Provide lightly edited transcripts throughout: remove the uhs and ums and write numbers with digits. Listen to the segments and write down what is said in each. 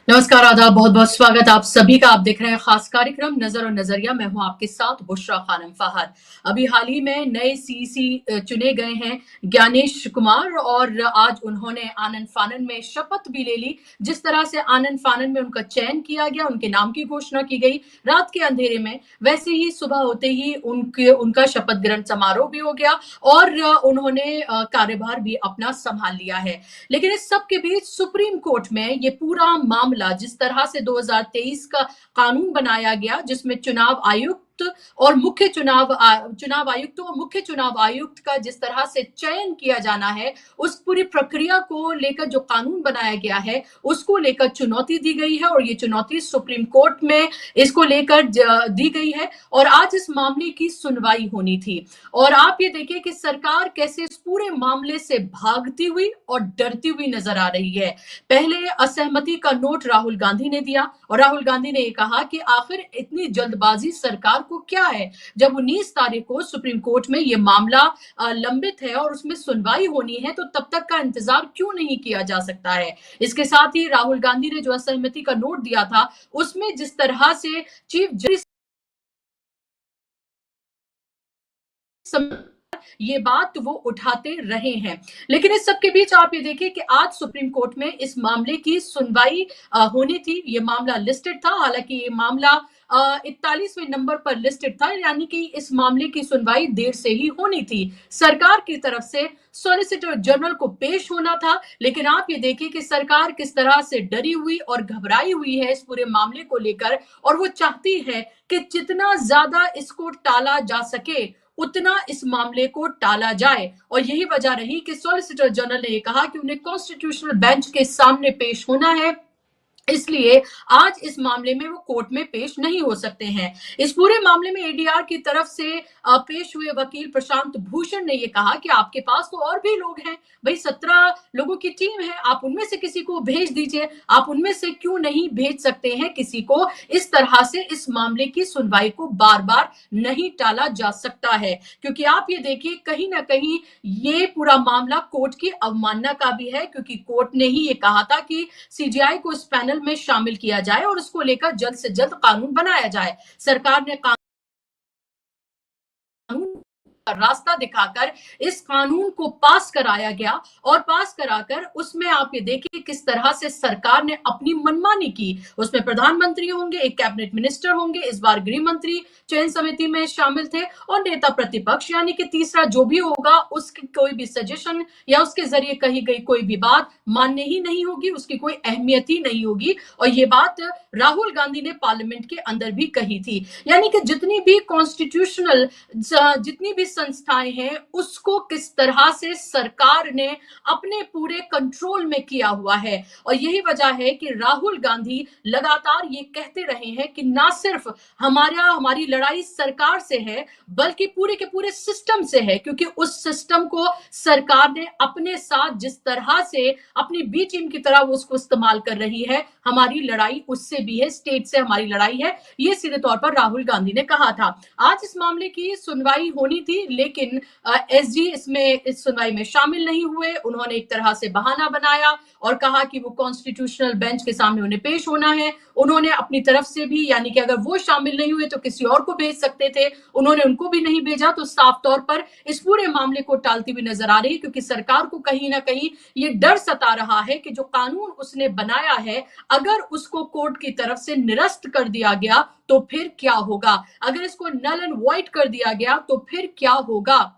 नमस्कार, आदाब, बहुत बहुत स्वागत आप सभी का। आप देख रहे हैं खास कार्यक्रम नजर और नजरिया। मैं हूं आपके साथ बुशरा खानम फहद। अभी हाल ही में नए सीईसी चुने गए हैं ज्ञानेश कुमार, और आज उन्होंने आनन फानन में शपथ भी ले ली। जिस तरह से आनन फानन में उनका चयन किया गया, उनके नाम की घोषणा की गई रात के अंधेरे में, वैसे ही सुबह होते ही उनका शपथ ग्रहण समारोह भी हो गया और उन्होंने कार्यभार भी अपना संभाल लिया है। लेकिन इस सब के बीच सुप्रीम कोर्ट में ये पूरा मामला, जिस तरह से 2023 का कानून बनाया गया, जिसमें चुनाव आयुक्त और मुख्य चुनाव आयुक्त और मुख्य चुनाव आयुक्त का जिस तरह से चयन किया जाना है, उस पूरी प्रक्रिया को लेकर जो कानून बनाया गया है, उसको लेकर चुनौती दी गई है और ये चुनौती सुप्रीम कोर्ट में इसको लेकर दी गई है। और आज इस मामले की सुनवाई होनी थी और आप ये देखिए कि सरकार कैसे इस पूरे मामले से भागती हुई और डरती हुई नजर आ रही है। पहले असहमति का नोट राहुल गांधी ने दिया और राहुल गांधी ने ये कहा कि आखिर इतनी जल्दबाजी सरकार को क्या है, जब 19 तारीख को सुप्रीम कोर्ट में ये मामला लंबित है और उसमें सुनवाई होनी है, तो तब तक का इंतजार क्यों नहीं किया जा सकता है। इसके साथ ही राहुल गांधी ने जो असहमति का नोट दिया था, उसमें जिस तरह से चीफ जस्टिस ये बात वो उठाते रहे हैं। लेकिन इस सब के बीच आप ये देखिए कि आज सुप्रीम कोर्ट में इस मामले की सुनवाई होनी थी। ये मामला लिस्टेड था, हालांकि ये मामला 41वें नंबर पर लिस्टेड था, यानी कि इस मामले की सुनवाई देर से ही होनी थी। सरकार की तरफ से सॉलिसिटर जनरल को पेश होना था, लेकिन आप ये देखिए कि सरकार किस तरह से डरी हुई और घबराई हुई है इस पूरे मामले को लेकर, और वो चाहती है कि जितना ज्यादा इसको टाला जा सके उतना इस मामले को टाला जाए। और यही वजह रही कि सॉलिसिटर जनरल ने कहा कि उन्हें कॉन्स्टिट्यूशनल बेंच के सामने पेश होना है, इसलिए आज इस मामले में वो कोर्ट में पेश नहीं हो सकते हैं। इस पूरे मामले में एडीआर की तरफ से पेश हुए वकील प्रशांत भूषण ने ये कहा कि आपके पास तो और भी लोग हैं, भाई 17 लोगों की टीम है, आप उनमें से किसी को भेज दीजिए, आप उनमें से क्यों नहीं भेज सकते हैं किसी को। इस तरह से इस मामले की सुनवाई को बार बार नहीं टाला जा सकता है, क्योंकि आप ये देखिए कहीं ना कहीं ये पूरा मामला कोर्ट की अवमानना का भी है, क्योंकि कोर्ट ने ही ये कहा था कि सीजीआई को इस पैनल में शामिल किया जाए और इसको लेकर जल्द से जल्द कानून बनाया जाए। सरकार ने कानून रास्ता दिखाकर इस कानून को पास कराया गया और पास कराकर उसमें आप ये देखिए किस तरह से सरकार ने अपनी मनमानी की। उसमें प्रधानमंत्री होंगे, एक कैबिनेट मिनिस्टर होंगे, इस बार गृह मंत्री चयन समिति में शामिल थे, और नेता प्रतिपक्ष यानी कि तीसरा जो भी होगा उसकी कोई भी सजेशन या उसके जरिए कही गई कोई भी बात मान्य ही नहीं होगी, उसकी कोई अहमियत ही नहीं होगी। और ये बात राहुल गांधी ने पार्लियामेंट के अंदर भी कही थी। यानी कि जितनी भी कॉन्स्टिट्यूशनल जितनी भी संस्थाएं हैं, उसको किस तरह से सरकार ने अपने पूरे कंट्रोल में किया हुआ है। और यही वजह है कि राहुल गांधी लगातार ये कहते रहे हैं कि ना सिर्फ हमारी लड़ाई सरकार से है, बल्कि पूरे के पूरे सिस्टम से है, क्योंकि उस सिस्टम को सरकार ने अपने साथ जिस तरह से अपनी बी टीम की तरह वो उसको इस्तेमाल कर रही है, हमारी लड़ाई उससे भी है, स्टेट से हमारी लड़ाई है, ये सीधे तौर पर राहुल गांधी ने कहा था। आज इस मामले की सुनवाई होनी थी, लेकिन एसजी इसमें इस सुनवाई में शामिल नहीं हुए। उन्होंने एक तरह से बहाना बनाया और कहा कि वो कॉन्स्टिट्यूशनल बेंच के सामने उन्हें पेश होना है। उन्होंने अपनी तरफ से भी, यानी कि अगर वो शामिल नहीं हुए तो किसी और को भेज सकते थे, उन्होंने उनको भी नहीं भेजा। तो साफ तौर पर इस पूरे मामले को टालती हुई नजर आ रही है, क्योंकि सरकार को कहीं ना कहीं ये डर सता रहा है कि जो कानून उसने बनाया है, अगर उसको कोर्ट की तरफ से निरस्त कर दिया गया तो फिर क्या होगा, अगर इसको नल एंड वॉइड कर दिया गया तो फिर क्या होगा।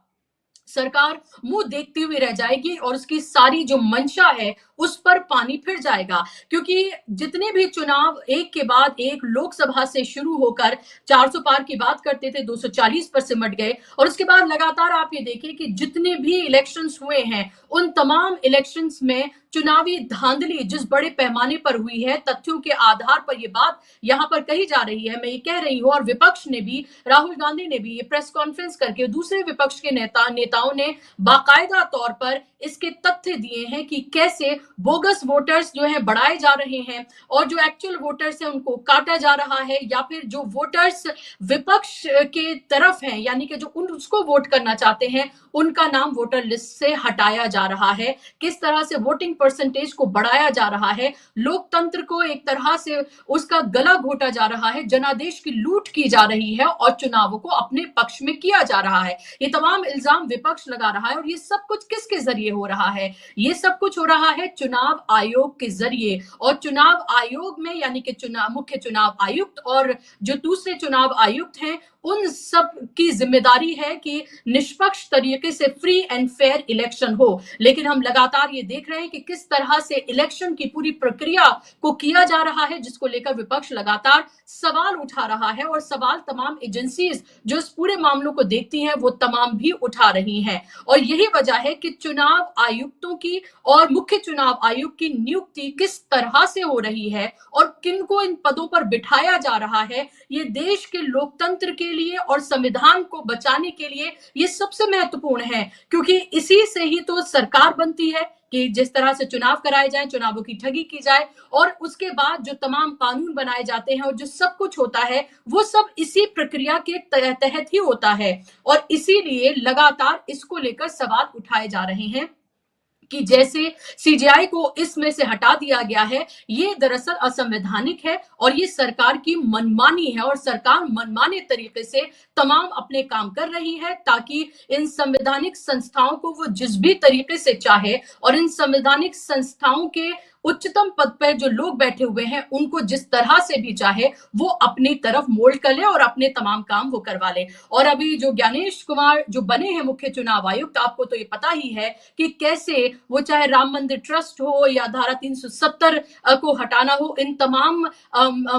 सरकार मुंह देखती हुई रह जाएगी और उसकी सारी जो मंशा है उस पर पानी फिर जाएगा, क्योंकि जितने भी चुनाव एक के बाद एक लोकसभा से शुरू होकर 400 पार की बात करते थे, 240 पर सिमट गए, और उसके बाद लगातार आप ये देखिए कि जितने भी इलेक्शंस हुए हैं, उन तमाम इलेक्शंस में चुनावी धांधली जिस बड़े पैमाने पर हुई है, तथ्यों के आधार पर ये बात यहां पर कही जा रही है, मैं ये कह रही हूं, और विपक्ष ने भी, राहुल गांधी ने भी ये प्रेस कॉन्फ्रेंस करके दूसरे विपक्ष के नेताओं ने बाकायदा तौर पर इसके तथ्य दिए हैं कि कैसे बोगस वोटर्स जो है बढ़ाए जा रहे हैं और जो एक्चुअल वोटर्स हैं उनको काटा जा रहा है, या फिर जो वोटर्स विपक्ष के तरफ हैं यानी कि जो उसको वोट करना चाहते हैं उनका नाम वोटर लिस्ट से हटाया जा रहा है। किस तरह से वोटिंग परसेंटेज को बढ़ाया जा रहा है, लोकतंत्र को एक तरह से उसका गला घोटा जा रहा है, जनादेश की लूट की जा रही है और चुनावों को अपने पक्ष में किया जा रहा है। ये तमाम इल्जाम विपक्ष लगा रहा है और ये सब कुछ किसके जरिए हो रहा है? ये सब कुछ हो रहा है चुनाव आयोग के जरिए। और चुनाव आयोग में यानी कि मुख्य चुनाव आयुक्त और जो दूसरे चुनाव आयुक्त हैं उन सब की जिम्मेदारी है कि निष्पक्ष तरीके से फ्री एंड फेयर इलेक्शन हो। लेकिन हम लगातार ये देख रहे हैं कि किस तरह से इलेक्शन की पूरी प्रक्रिया को किया जा रहा है, जिसको लेकर विपक्ष लगातार सवाल उठा रहा है और सवाल तमाम एजेंसीज जो इस पूरे मामलों को देखती हैं वो तमाम भी उठा रही हैं। और यही वजह है कि चुनाव आयुक्तों की और मुख्य चुनाव आयुक्त की नियुक्ति किस तरह से हो रही है और किनको इन पदों पर बिठाया जा रहा है, ये देश के लोकतंत्र के लिए और संविधान को बचाने के लिए ये सबसे महत्वपूर्ण है। क्योंकि इसी से ही तो सरकार बनती है कि जिस तरह से चुनाव कराए जाए, चुनावों की ठगी की जाए और उसके बाद जो तमाम कानून बनाए जाते हैं और जो सब कुछ होता है वो सब इसी प्रक्रिया के तहत ही होता है। और इसीलिए लगातार इसको लेकर सवाल उठाए जा रहे हैं कि जैसे सीजीआई को इसमें से हटा दिया गया है, ये दरअसल असंवैधानिक है और ये सरकार की मनमानी है और सरकार मनमाने तरीके से तमाम अपने काम कर रही है ताकि इन संवैधानिक संस्थाओं को वो जिस भी तरीके से चाहे और इन संवैधानिक संस्थाओं के उच्चतम पद पर जो लोग बैठे हुए हैं उनको जिस तरह से भी चाहे वो अपनी तरफ मोल्ड कर ले और अपने तमाम काम वो करवा ले। और अभी जो ज्ञानेश कुमार जो बने हैं मुख्य चुनाव आयुक्त, आपको तो ये पता ही है कि कैसे वो चाहे राम मंदिर ट्रस्ट हो या धारा 370 को हटाना हो, इन तमाम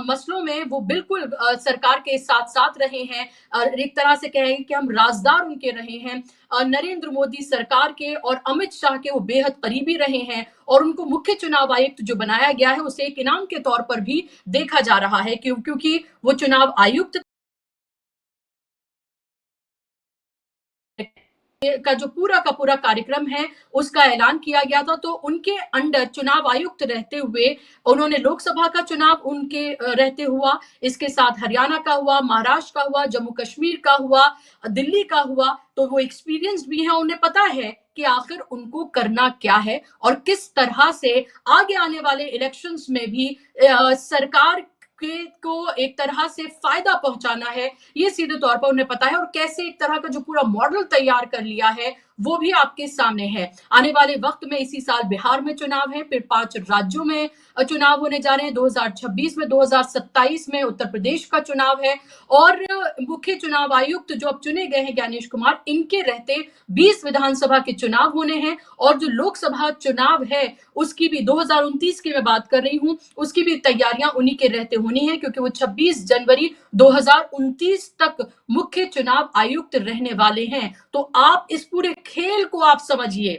मसलों में वो बिल्कुल सरकार के साथ साथ रहे हैं। एक तरह से कहें कि हम राजदार उनके रहे हैं, नरेंद्र मोदी सरकार के और अमित शाह के वो बेहद करीबी रहे हैं और उनको मुख्य चुनाव आयुक्त जो बनाया गया है उसे एक इनाम के तौर पर भी देखा जा रहा है क्योंकि वो चुनाव आयुक्त का जो पूरा का पूरा कार्यक्रम है उसका ऐलान किया गया था। तो उनके अंडर चुनाव आयुक्त रहते हुए उन्होंने लोकसभा का चुनाव उनके रहते हुआ, इसके साथ हरियाणा का हुआ, महाराष्ट्र का हुआ, जम्मू कश्मीर का हुआ, दिल्ली का हुआ। तो वो एक्सपीरियंस भी है, उन्हें पता है कि आखिर उनको करना क्या है और किस तरह से आगे आने वाले इलेक्शंस में भी सरकार को एक तरह से फायदा पहुंचाना है, ये सीधे तौर पर उन्हें पता है। और कैसे एक तरह का जो पूरा मॉडल तैयार कर लिया है वो भी आपके सामने है। आने वाले वक्त में इसी साल बिहार में चुनाव है, फिर 5 राज्यों में चुनाव होने जा रहे हैं, 2026 में, 2027 में उत्तर प्रदेश का चुनाव है और मुख्य चुनाव आयुक्त जो अब चुने गए हैं ज्ञानेश कुमार, इनके रहते 20 विधानसभा के चुनाव होने हैं और जो लोकसभा चुनाव है उसकी भी 2029 की मैं बात कर रही हूं, उसकी भी तैयारियां उन्हीं के रहते होनी है क्योंकि वो 26 जनवरी 2029 तक मुख्य चुनाव आयुक्त रहने वाले हैं। तो आप इस पूरे खेल को आप समझिए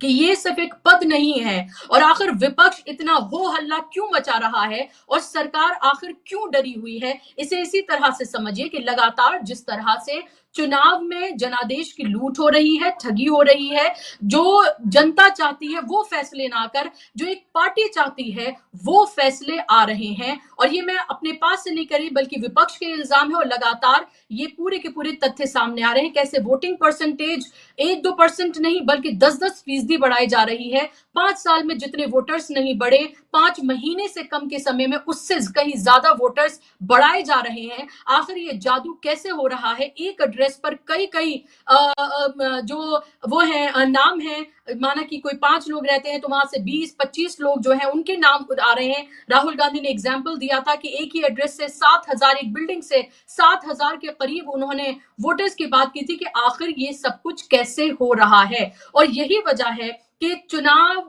कि ये सिर्फ एक पद नहीं है और आखिर विपक्ष इतना हो हल्ला क्यों मचा रहा है और सरकार आखिर क्यों डरी हुई है, इसे इसी तरह से समझिए कि लगातार जिस तरह से चुनाव में जनादेश की लूट हो रही है, ठगी हो रही है, जो जनता चाहती है वो फैसले ना कर जो एक पार्टी चाहती है वो फैसले आ रहे हैं। और ये मैं अपने पास से नहीं करी बल्कि विपक्ष के इल्जाम है और लगातार ये पूरे के पूरे तथ्य सामने आ रहे हैं। कैसे वोटिंग परसेंटेज 1-2% नहीं बल्कि 10-10% बढ़ाई जा रही है। 5 साल में जितने वोटर्स नहीं बढ़े, 5 महीने से कम के समय में उससे कहीं ज्यादा वोटर्स बढ़ाए जा रहे हैं। आखिर ये जादू कैसे हो रहा है? एक एड्रेस पर कई जो वो है नाम है, माना कि कोई 5 लोग रहते हैं तो वहां से 20-25 लोग जो है उनके नाम आ रहे हैं। राहुल गांधी ने एग्जाम्पल दिया था कि एक ही एड्रेस से 7000, एक बिल्डिंग से 7000 के करीब उन्होंने वोटर्स की बात की थी कि आखिर ये सब कुछ कैसे हो रहा है। और यही वजह है कि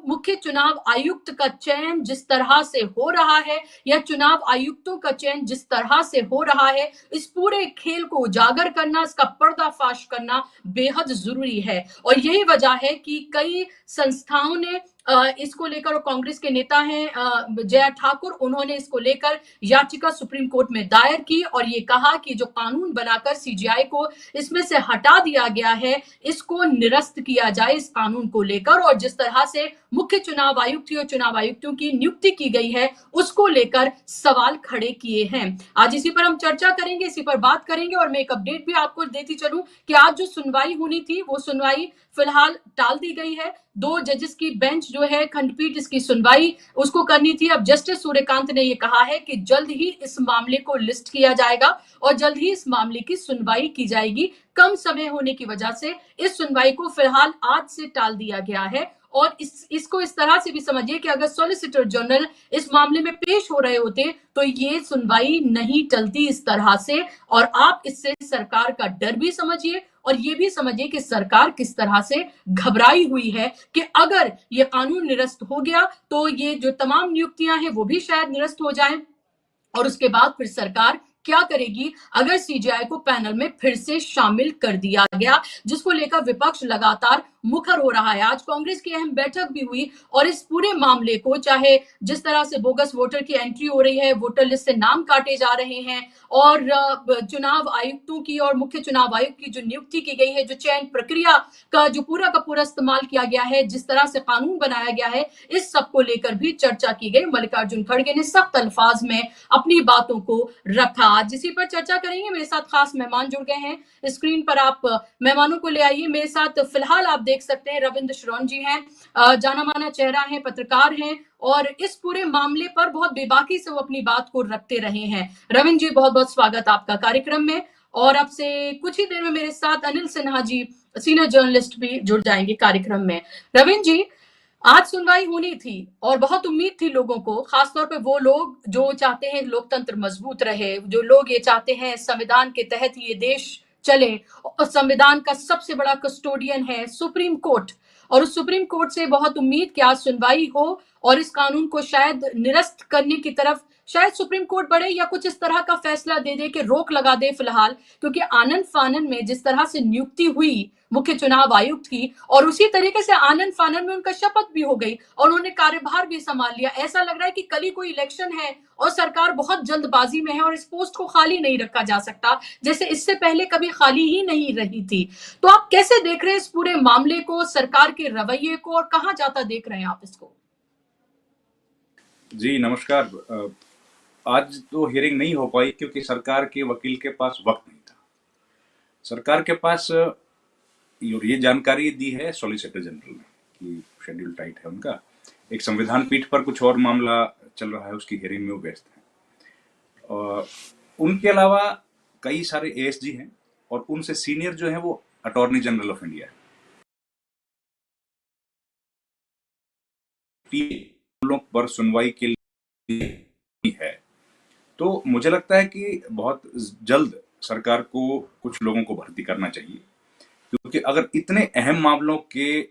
मुख्य चुनाव आयुक्त का चयन जिस तरह से हो रहा है या चुनाव आयुक्तों का चयन जिस तरह से हो रहा है, इस पूरे खेल को उजागर करना, इसका पर्दाफाश करना बेहद जरूरी है। और यही वजह है कि कई संस्थाओं ने इसको लेकर, और कांग्रेस के नेता हैं जया ठाकुर, उन्होंने इसको लेकर याचिका सुप्रीम कोर्ट में दायर की और ये कहा कि जो कानून बनाकर सीजीआई को इसमें से हटा दिया गया है, इसको निरस्त किया जाए इस कानून को लेकर। और जिस तरह से मुख्य चुनाव आयुक्त और चुनाव आयुक्तों की नियुक्ति की गई है, उसको लेकर सवाल खड़े किए हैं। आज इसी पर हम चर्चा करेंगे, इसी पर बात करेंगे। और मैं एक अपडेट भी आपको देती चलूं कि आज जो सुनवाई होनी थी, वो सुनवाई फिलहाल टाल दी गई है। 2 जजेस की बेंच जो है, खंडपीठ, इसकी सुनवाई उसको करनी थी। अब जस्टिस सूर्यकांत ने यह कहा है कि जल्द ही इस मामले को लिस्ट किया जाएगा और जल्द ही इस मामले की सुनवाई की जाएगी। कम समय होने की वजह से इस सुनवाई को फिलहाल आज से टाल दिया गया है। और इसको इस तरह से भी समझिए कि अगर सॉलिसिटर जनरल इस मामले में पेश हो रहे होते तो ये सुनवाई नहीं टलती इस तरह से। और आप इससे सरकार का डर भी समझिए और ये भी समझिए कि सरकार किस तरह से घबराई हुई है कि अगर ये कानून निरस्त हो गया तो ये जो तमाम नियुक्तियां हैं वो भी शायद निरस्त हो जाएं। और उसके बाद फिर सरकार क्या करेगी अगर सीजीआई को पैनल में फिर से शामिल कर दिया गया, जिसको लेकर विपक्ष लगातार मुखर हो रहा है। आज कांग्रेस की अहम बैठक भी हुई और इस पूरे मामले को, चाहे जिस तरह से बोगस वोटर की एंट्री हो रही है, वोटर लिस्ट से नाम काटे जा रहे हैं, और चुनाव आयुक्तों की और मुख्य चुनाव आयुक्त की जो नियुक्ति की गई है, जो चयन प्रक्रिया का पूरा इस्तेमाल किया गया है, जिस तरह से कानून बनाया गया है, इस सब को लेकर भी चर्चा की गई। मल्लिकार्जुन खड़गे ने सख्त अल्फाज में अपनी बातों को रखा। आज इसी पर चर्चा करेंगे। मेरे साथ खास मेहमान जुड़ गए हैं, स्क्रीन पर आप मेहमानों को ले आइए। मेरे साथ फिलहाल आप देख सकते हैं रविंद्र शरोन जी हैं, जाना माना चेहरा है, पत्रकार हैं और इस पूरे मामले पर बहुत बेबाकी से वो अपनी बात को रखते रहे हैं। रविंद्र जी, बहुत बहुत स्वागत आपका कार्यक्रम में। और अब से कुछ ही देर में मेरे साथ अनिल सिन्हा जी, सीनियर जर्नलिस्ट, भी जुड़ जाएंगे कार्यक्रम में। रविंद्र जी, आज सुनवाई होनी थी और बहुत उम्मीद थी लोगों को, खासतौर पे वो लोग जो चाहते हैं लोकतंत्र मजबूत रहे, जो लोग ये चाहते हैं संविधान के तहत ये देश चले। और संविधान का सबसे बड़ा कस्टोडियन है सुप्रीम कोर्ट, और उस सुप्रीम कोर्ट से बहुत उम्मीद कि आज सुनवाई हो और इस कानून को शायद निरस्त करने की तरफ शायद सुप्रीम कोर्ट बढ़े या कुछ इस तरह का फैसला दे दे कि रोक लगा दे फिलहाल। क्योंकि आनंद फानन में जिस तरह से नियुक्ति हुई मुख्य चुनाव आयुक्त की, और उसी तरीके से आनंद फानन में उनका शपथ भी हो गई और उन्होंने कार्यभार भी संभाल लिया। ऐसा लग रहा है कि कल ही कोई इलेक्शन है और सरकार बहुत जल्दबाजी में है और इस पोस्ट को खाली नहीं रखा जा सकता, जैसे इससे पहले कभी खाली ही नहीं रही थी। तो आप कैसे देख रहे हैं इस पूरे मामले को, सरकार के रवैये को, और कहां जाता देख रहे हैं आप इसको? जी नमस्कार। आज तो हियरिंग नहीं हो पाई क्योंकि सरकार के वकील के पास वक्त नहीं था। सरकार के पास ये जानकारी दी है सॉलिसिटर जनरल ने कि शेड्यूल टाइट है उनका, एक संविधान पीठ पर कुछ और मामला चल रहा है, उसकी हियरिंग में वो व्यस्त है। और उनके अलावा कई सारे एएसजी हैं और उनसे सीनियर जो है वो अटॉर्नी जनरल ऑफ इंडिया है। लोग पर सुनवाई के लिए है, तो मुझे लगता है कि बहुत जल्द सरकार को कुछ लोगों को भर्ती करना चाहिए, क्योंकि अगर इतने अहम मामलों के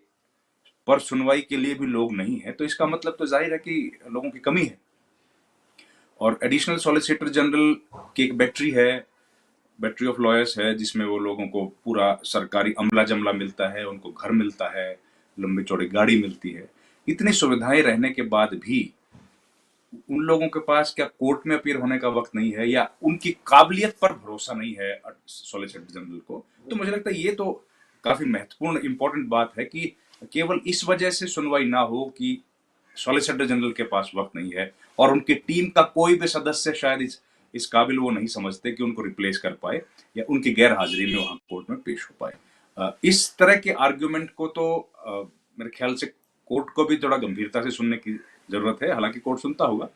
पर सुनवाई के लिए भी लोग नहीं है तो इसका मतलब तो जाहिर है कि लोगों की कमी है। और एडिशनल सॉलिसिटर जनरल की एक बैटरी है, बैटरी ऑफ लॉयर्स है, जिसमें वो लोगों को पूरा सरकारी अमला जमला मिलता है, उनको घर मिलता है, लंबी चौड़ी गाड़ी मिलती है। इतनी सुविधाएं रहने के बाद भी उन लोगों के पास क्या कोर्ट में अपीयर होने का वक्त नहीं है या उनकी काबिलियत पर भरोसा नहीं है सॉलिसिटर जनरल को। तो मुझे लगता है ये तो काफी महत्वपूर्ण इंपॉर्टेंट बात है कि केवल इस वजह से सुनवाई ना हो कि सॉलिसिटर जनरल के पास वक्त नहीं है और उनकी टीम का कोई भी सदस्य शायद इस काबिल वो नहीं समझते कि उनको रिप्लेस कर पाए या उनकी गैर हाजिरी में वहां कोर्ट में पेश हो पाए। इस तरह के आर्ग्यूमेंट को तो मेरे ख्याल से कोर्ट को भी थोड़ा गंभीरता से सुनने की जरूरत है, हालांकि कोर्ट सुनता होगा।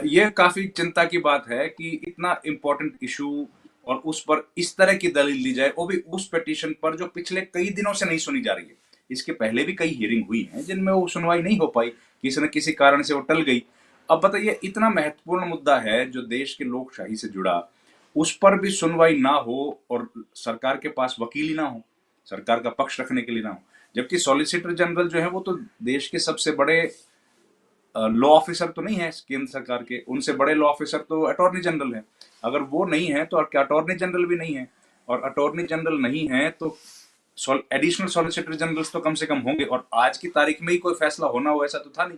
यह काफी चिंता की बात है कि इतना इंपॉर्टेंट इशू और उस पर इस तरह की दलील दी जाए, वो भी उस पिटीशन पर जो पिछले कई दिनों से नहीं सुनी जा रही है। इसके पहले भी कई हियरिंग हुई हैं जिनमें वो सुनवाई नहीं हो पाई, किसी न किसी कारण से वो टल गई। अब बताइए, इतना महत्वपूर्ण मुद्दा है जो देश के लोकशाही से जुड़ा, उस पर भी सुनवाई ना हो और सरकार के पास वकील ही ना हो, सरकार का पक्ष रखने के लिए ना हो। जबकि सॉलिसिटर जनरल जो है वो तो देश के सबसे बड़े लॉ ऑफिसर तो नहीं है केंद्र सरकार के, उनसे बड़े लॉ ऑफिसर तो अटॉर्नी जनरल है। अगर वो नहीं है तो क्या अटॉर्नी जनरल भी नहीं है? और अटॉर्नी जनरल नहीं है तो एडिशनल सॉलिसिटर जनरल्स तो कम से कम होंगे, और आज की तारीख में ही कोई फैसला होना हो ऐसा तो था नहीं।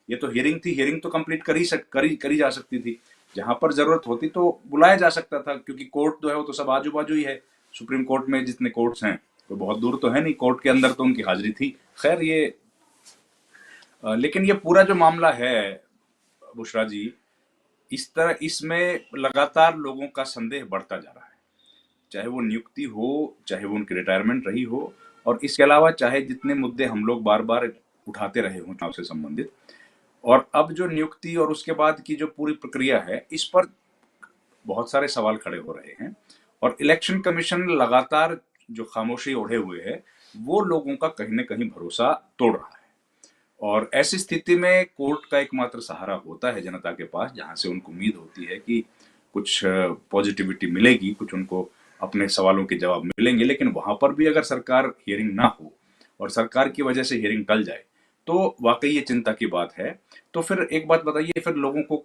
ये तो हियरिंग थी, हियरिंग तो कंप्लीट करी जा सकती थी। जहां पर जरूरत होती तो बुलाया जा सकता था, क्योंकि कोर्ट जो है वो तो सब आजू बाजू ही है। सुप्रीम कोर्ट में जितने कोर्ट्स हैं तो बहुत दूर तो है नहीं, कोर्ट के अंदर तो उनकी हाजिरी थी। खैर ये लेकिन ये पूरा जो मामला है बुशरा जी, इस तरह इसमें लगातार लोगों का संदेह बढ़ता जा रहा है, चाहे वो नियुक्ति हो, चाहे वो उनकी रिटायरमेंट रही हो, और इसके अलावा चाहे जितने मुद्दे हम लोग बार बार उठाते रहे हों चुनाव से संबंधित, और अब जो नियुक्ति और उसके बाद की जो पूरी प्रक्रिया है, इस पर बहुत सारे सवाल खड़े हो रहे हैं। और इलेक्शन कमीशन लगातार जो खामोशी ओढ़े हुए है, वो लोगों का कहीं ना कहीं भरोसा तोड़ रहा है। और ऐसी स्थिति में कोर्ट का एकमात्र सहारा होता है जनता के पास, जहां से उनको उम्मीद होती है कि कुछ पॉजिटिविटी मिलेगी, कुछ उनको अपने सवालों के जवाब मिलेंगे। लेकिन वहां पर भी अगर सरकार हियरिंग ना हो और सरकार की वजह से हियरिंग टल जाए तो वाकई ये चिंता की बात है। तो फिर एक बात बताइए, फिर लोगों को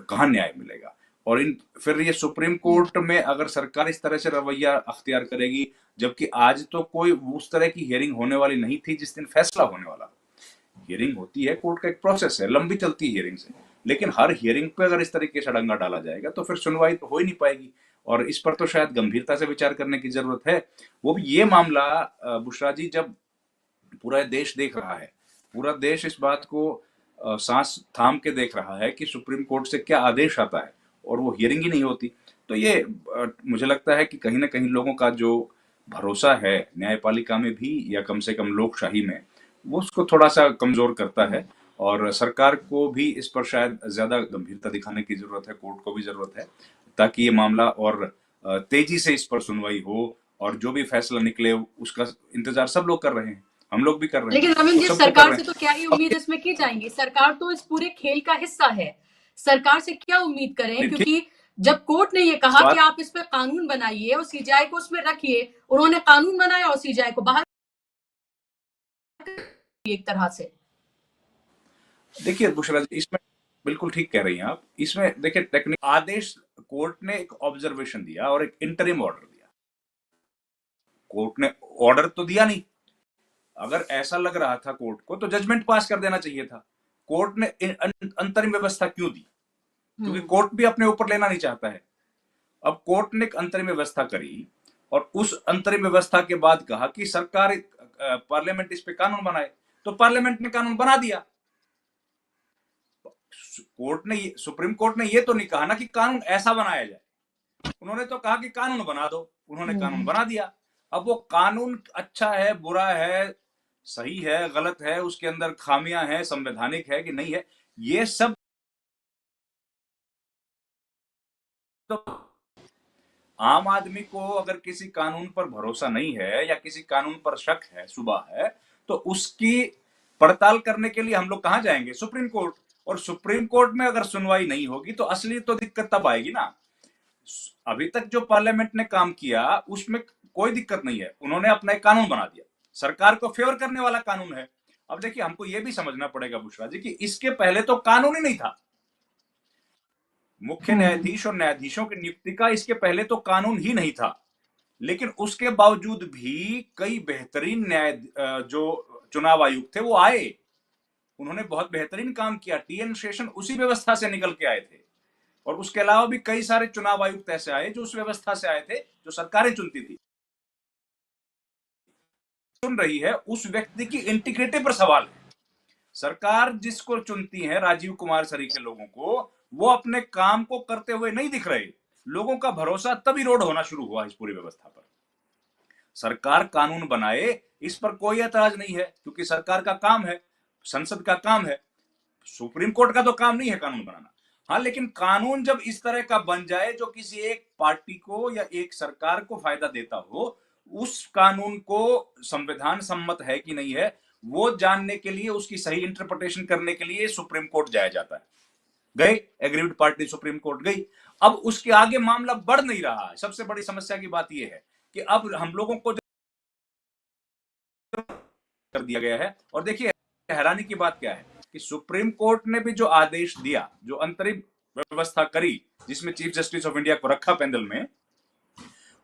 कहाँ न्याय मिलेगा? और फिर ये सुप्रीम कोर्ट में अगर सरकार इस तरह से रवैया अख्तियार करेगी, जबकि आज तो कोई उस तरह की हियरिंग होने वाली नहीं थी जिस दिन फैसला होने वाला। हियरिंग होती है, कोर्ट का एक प्रोसेस है, लंबी चलती है हियरिंग से, लेकिन हर हियरिंग पे अगर इस तरीके से अड़ंगा डाला जाएगा तो फिर सुनवाई तो हो ही नहीं पाएगी। और इस पर तो शायद गंभीरता से विचार करने की जरूरत है। वो भी ये मामला बुशरा जी, जब पूरा देश देख रहा है, पूरा देश इस बात को सांस थाम के देख रहा है कि सुप्रीम कोर्ट से क्या आदेश आता है, और वो हियरिंग ही नहीं होती। तो ये मुझे लगता है कि कहीं ना कहीं लोगों का जो भरोसा है न्यायपालिका में भी, या कम से कम लोकशाही में, वो उसको थोड़ा सा कमजोर करता है। और सरकार को भी इस पर शायद ज्यादा गंभीरता दिखाने की जरूरत है, कोर्ट को भी जरूरत है, ताकि ये मामला और तेजी से इस पर सुनवाई हो, और जो भी फैसला निकले उसका इंतजार सब लोग कर रहे हैं, हम लोग भी कर रहे हैं, लेकिन रविंद्र वो जी, सबको कर सरकार रहे से तो हैं। क्या ही उम्मीद इसमें की जाएंगी? सरकार तो इस पूरे खेल का हिस्सा है। सरकार से क्या उम्मीद करें? नहीं ठीक, क्योंकि जब कोर्ट ने ये इस कहा कि बात आप इस पे कानून बनाइए और सीजीआई को उसमें रखिए, उन्होंने कानून बनाया और सीजीआई को बाहर एक तरह से। देखिए बुशरा जी, इसमें बिल्कुल ठीक कह रही हैं आप। इसमें देखिए टेक्निक आदेश, कोर्ट ने एक ऑब्जर्वेशन दिया और एक इंटरिम ऑर्डर दिया। कोर्ट ने ऑर्डर तो दिया नहीं। अगर ऐसा लग रहा था कोर्ट को तो जजमेंट पास कर देना चाहिए था। कोर्ट ने अंतरिम व्यवस्था क्यों दी? क्योंकि कोर्ट भी अपने ऊपर लेना नहीं चाहता है। अब कोर्ट ने एक अंतरिम व्यवस्था करी, और उस अंतरिम व्यवस्था के बाद कहा कि सरकार पार्लियामेंट इस पे कानून बनाए, तो पार्लियामेंट ने कानून बना दिया। सुप्रीम कोर्ट ने ये तो नहीं कहा ना कि कानून ऐसा बनाया जाए, उन्होंने तो कहा कि कानून बना दो, उन्होंने कानून बना दिया। अब वो कानून अच्छा है, बुरा है, सही है, गलत है, उसके अंदर खामियां हैं, संवैधानिक है कि नहीं है, ये सब तो आम आदमी को अगर किसी कानून पर भरोसा नहीं है या किसी कानून पर शक है, शुबा है, तो उसकी पड़ताल करने के लिए हम लोग कहां जाएंगे? Supreme court. और सुप्रीम कोर्ट में अगर सुनवाई नहीं होगी तो असली तो दिक्कत तब आएगी ना। अभी तक जो पार्लियामेंट ने काम किया उसमें कोई दिक्कत नहीं है, उन्होंने अपना एक कानून बना दिया, सरकार को फेवर करने वाला कानून है। अब देखिए, हमको यह भी समझना पड़ेगा बुशरा जी कि इसके पहले तो कानून ही नहीं था। मुख्य न्यायाधीश और न्यायाधीशों की नियुक्ति का इसके पहले तो कानून ही नहीं था। लेकिन उसके बावजूद भी कई बेहतरीन जो चुनाव आयुक्त थे वो आए, उन्होंने बहुत बेहतरीन काम किया। टीएन शेषन उसी व्यवस्था से निकल के आए थे, और उसके अलावा भी कई सारे चुनाव आयुक्त ऐसे आए जो उस व्यवस्था से आए थे जो सरकारें चुनती थी। चुन रही है उस व्यक्ति की इंटीग्रिटी पर सवाल है। सरकार जिसको चुनती है, राजीव कुमार सरीखे लोगों को, वो अपने काम को करते हुए नहीं दिख रहे। लोगों का भरोसा तभी रोड होना शुरू हुआ इस पूरी व्यवस्था पर। सरकार कानून बनाए, इस पर कोई ऐतराज नहीं है, क्योंकि सरकार का काम है, संसद का काम है, सुप्रीम कोर्ट का तो काम नहीं है कानून बनाना। हाँ, लेकिन कानून जब इस तरह का बन जाए जो किसी एक पार्टी को या एक सरकार को फायदा देता हो, उस कानून को संविधान सम्मत है कि नहीं है वो जानने के लिए, उसकी सही इंटरप्रिटेशन करने के लिए सुप्रीम कोर्ट जाया जाता है। गए, एग्रीव्ड पार्टी सुप्रीम कोर्ट गई। अब उसके आगे मामला बढ़ नहीं रहा है। सबसे बड़ी समस्या की बात यह है कि अब हम लोगों को कर दिया गया है। और देखिए, हैरानी की बात क्या है कि सुप्रीम कोर्ट ने भी जो आदेश दिया, जो अंतरिम व्यवस्था करी, जिसमें चीफ जस्टिस ऑफ इंडिया को रखा पैनल में,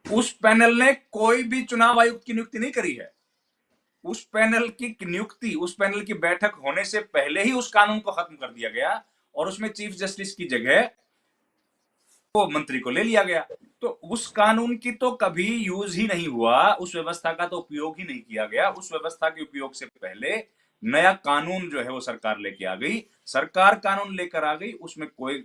उस पैनल ने कोई भी चुनाव आयुक्त की नियुक्ति नहीं करी है। उस पैनल की नियुक्ति, उस पैनल की बैठक होने से पहले ही उस कानून को खत्म कर दिया गया और उसमें चीफ जस्टिस की जगह वो मंत्री को ले लिया गया। तो उस कानून की तो कभी यूज ही नहीं हुआ, उस व्यवस्था का तो उपयोग ही नहीं किया गया। उस व्यवस्था के उपयोग से पहले नया कानून जो है वो सरकार लेके आ गई। सरकार कानून लेकर आ गई, उसमें कोई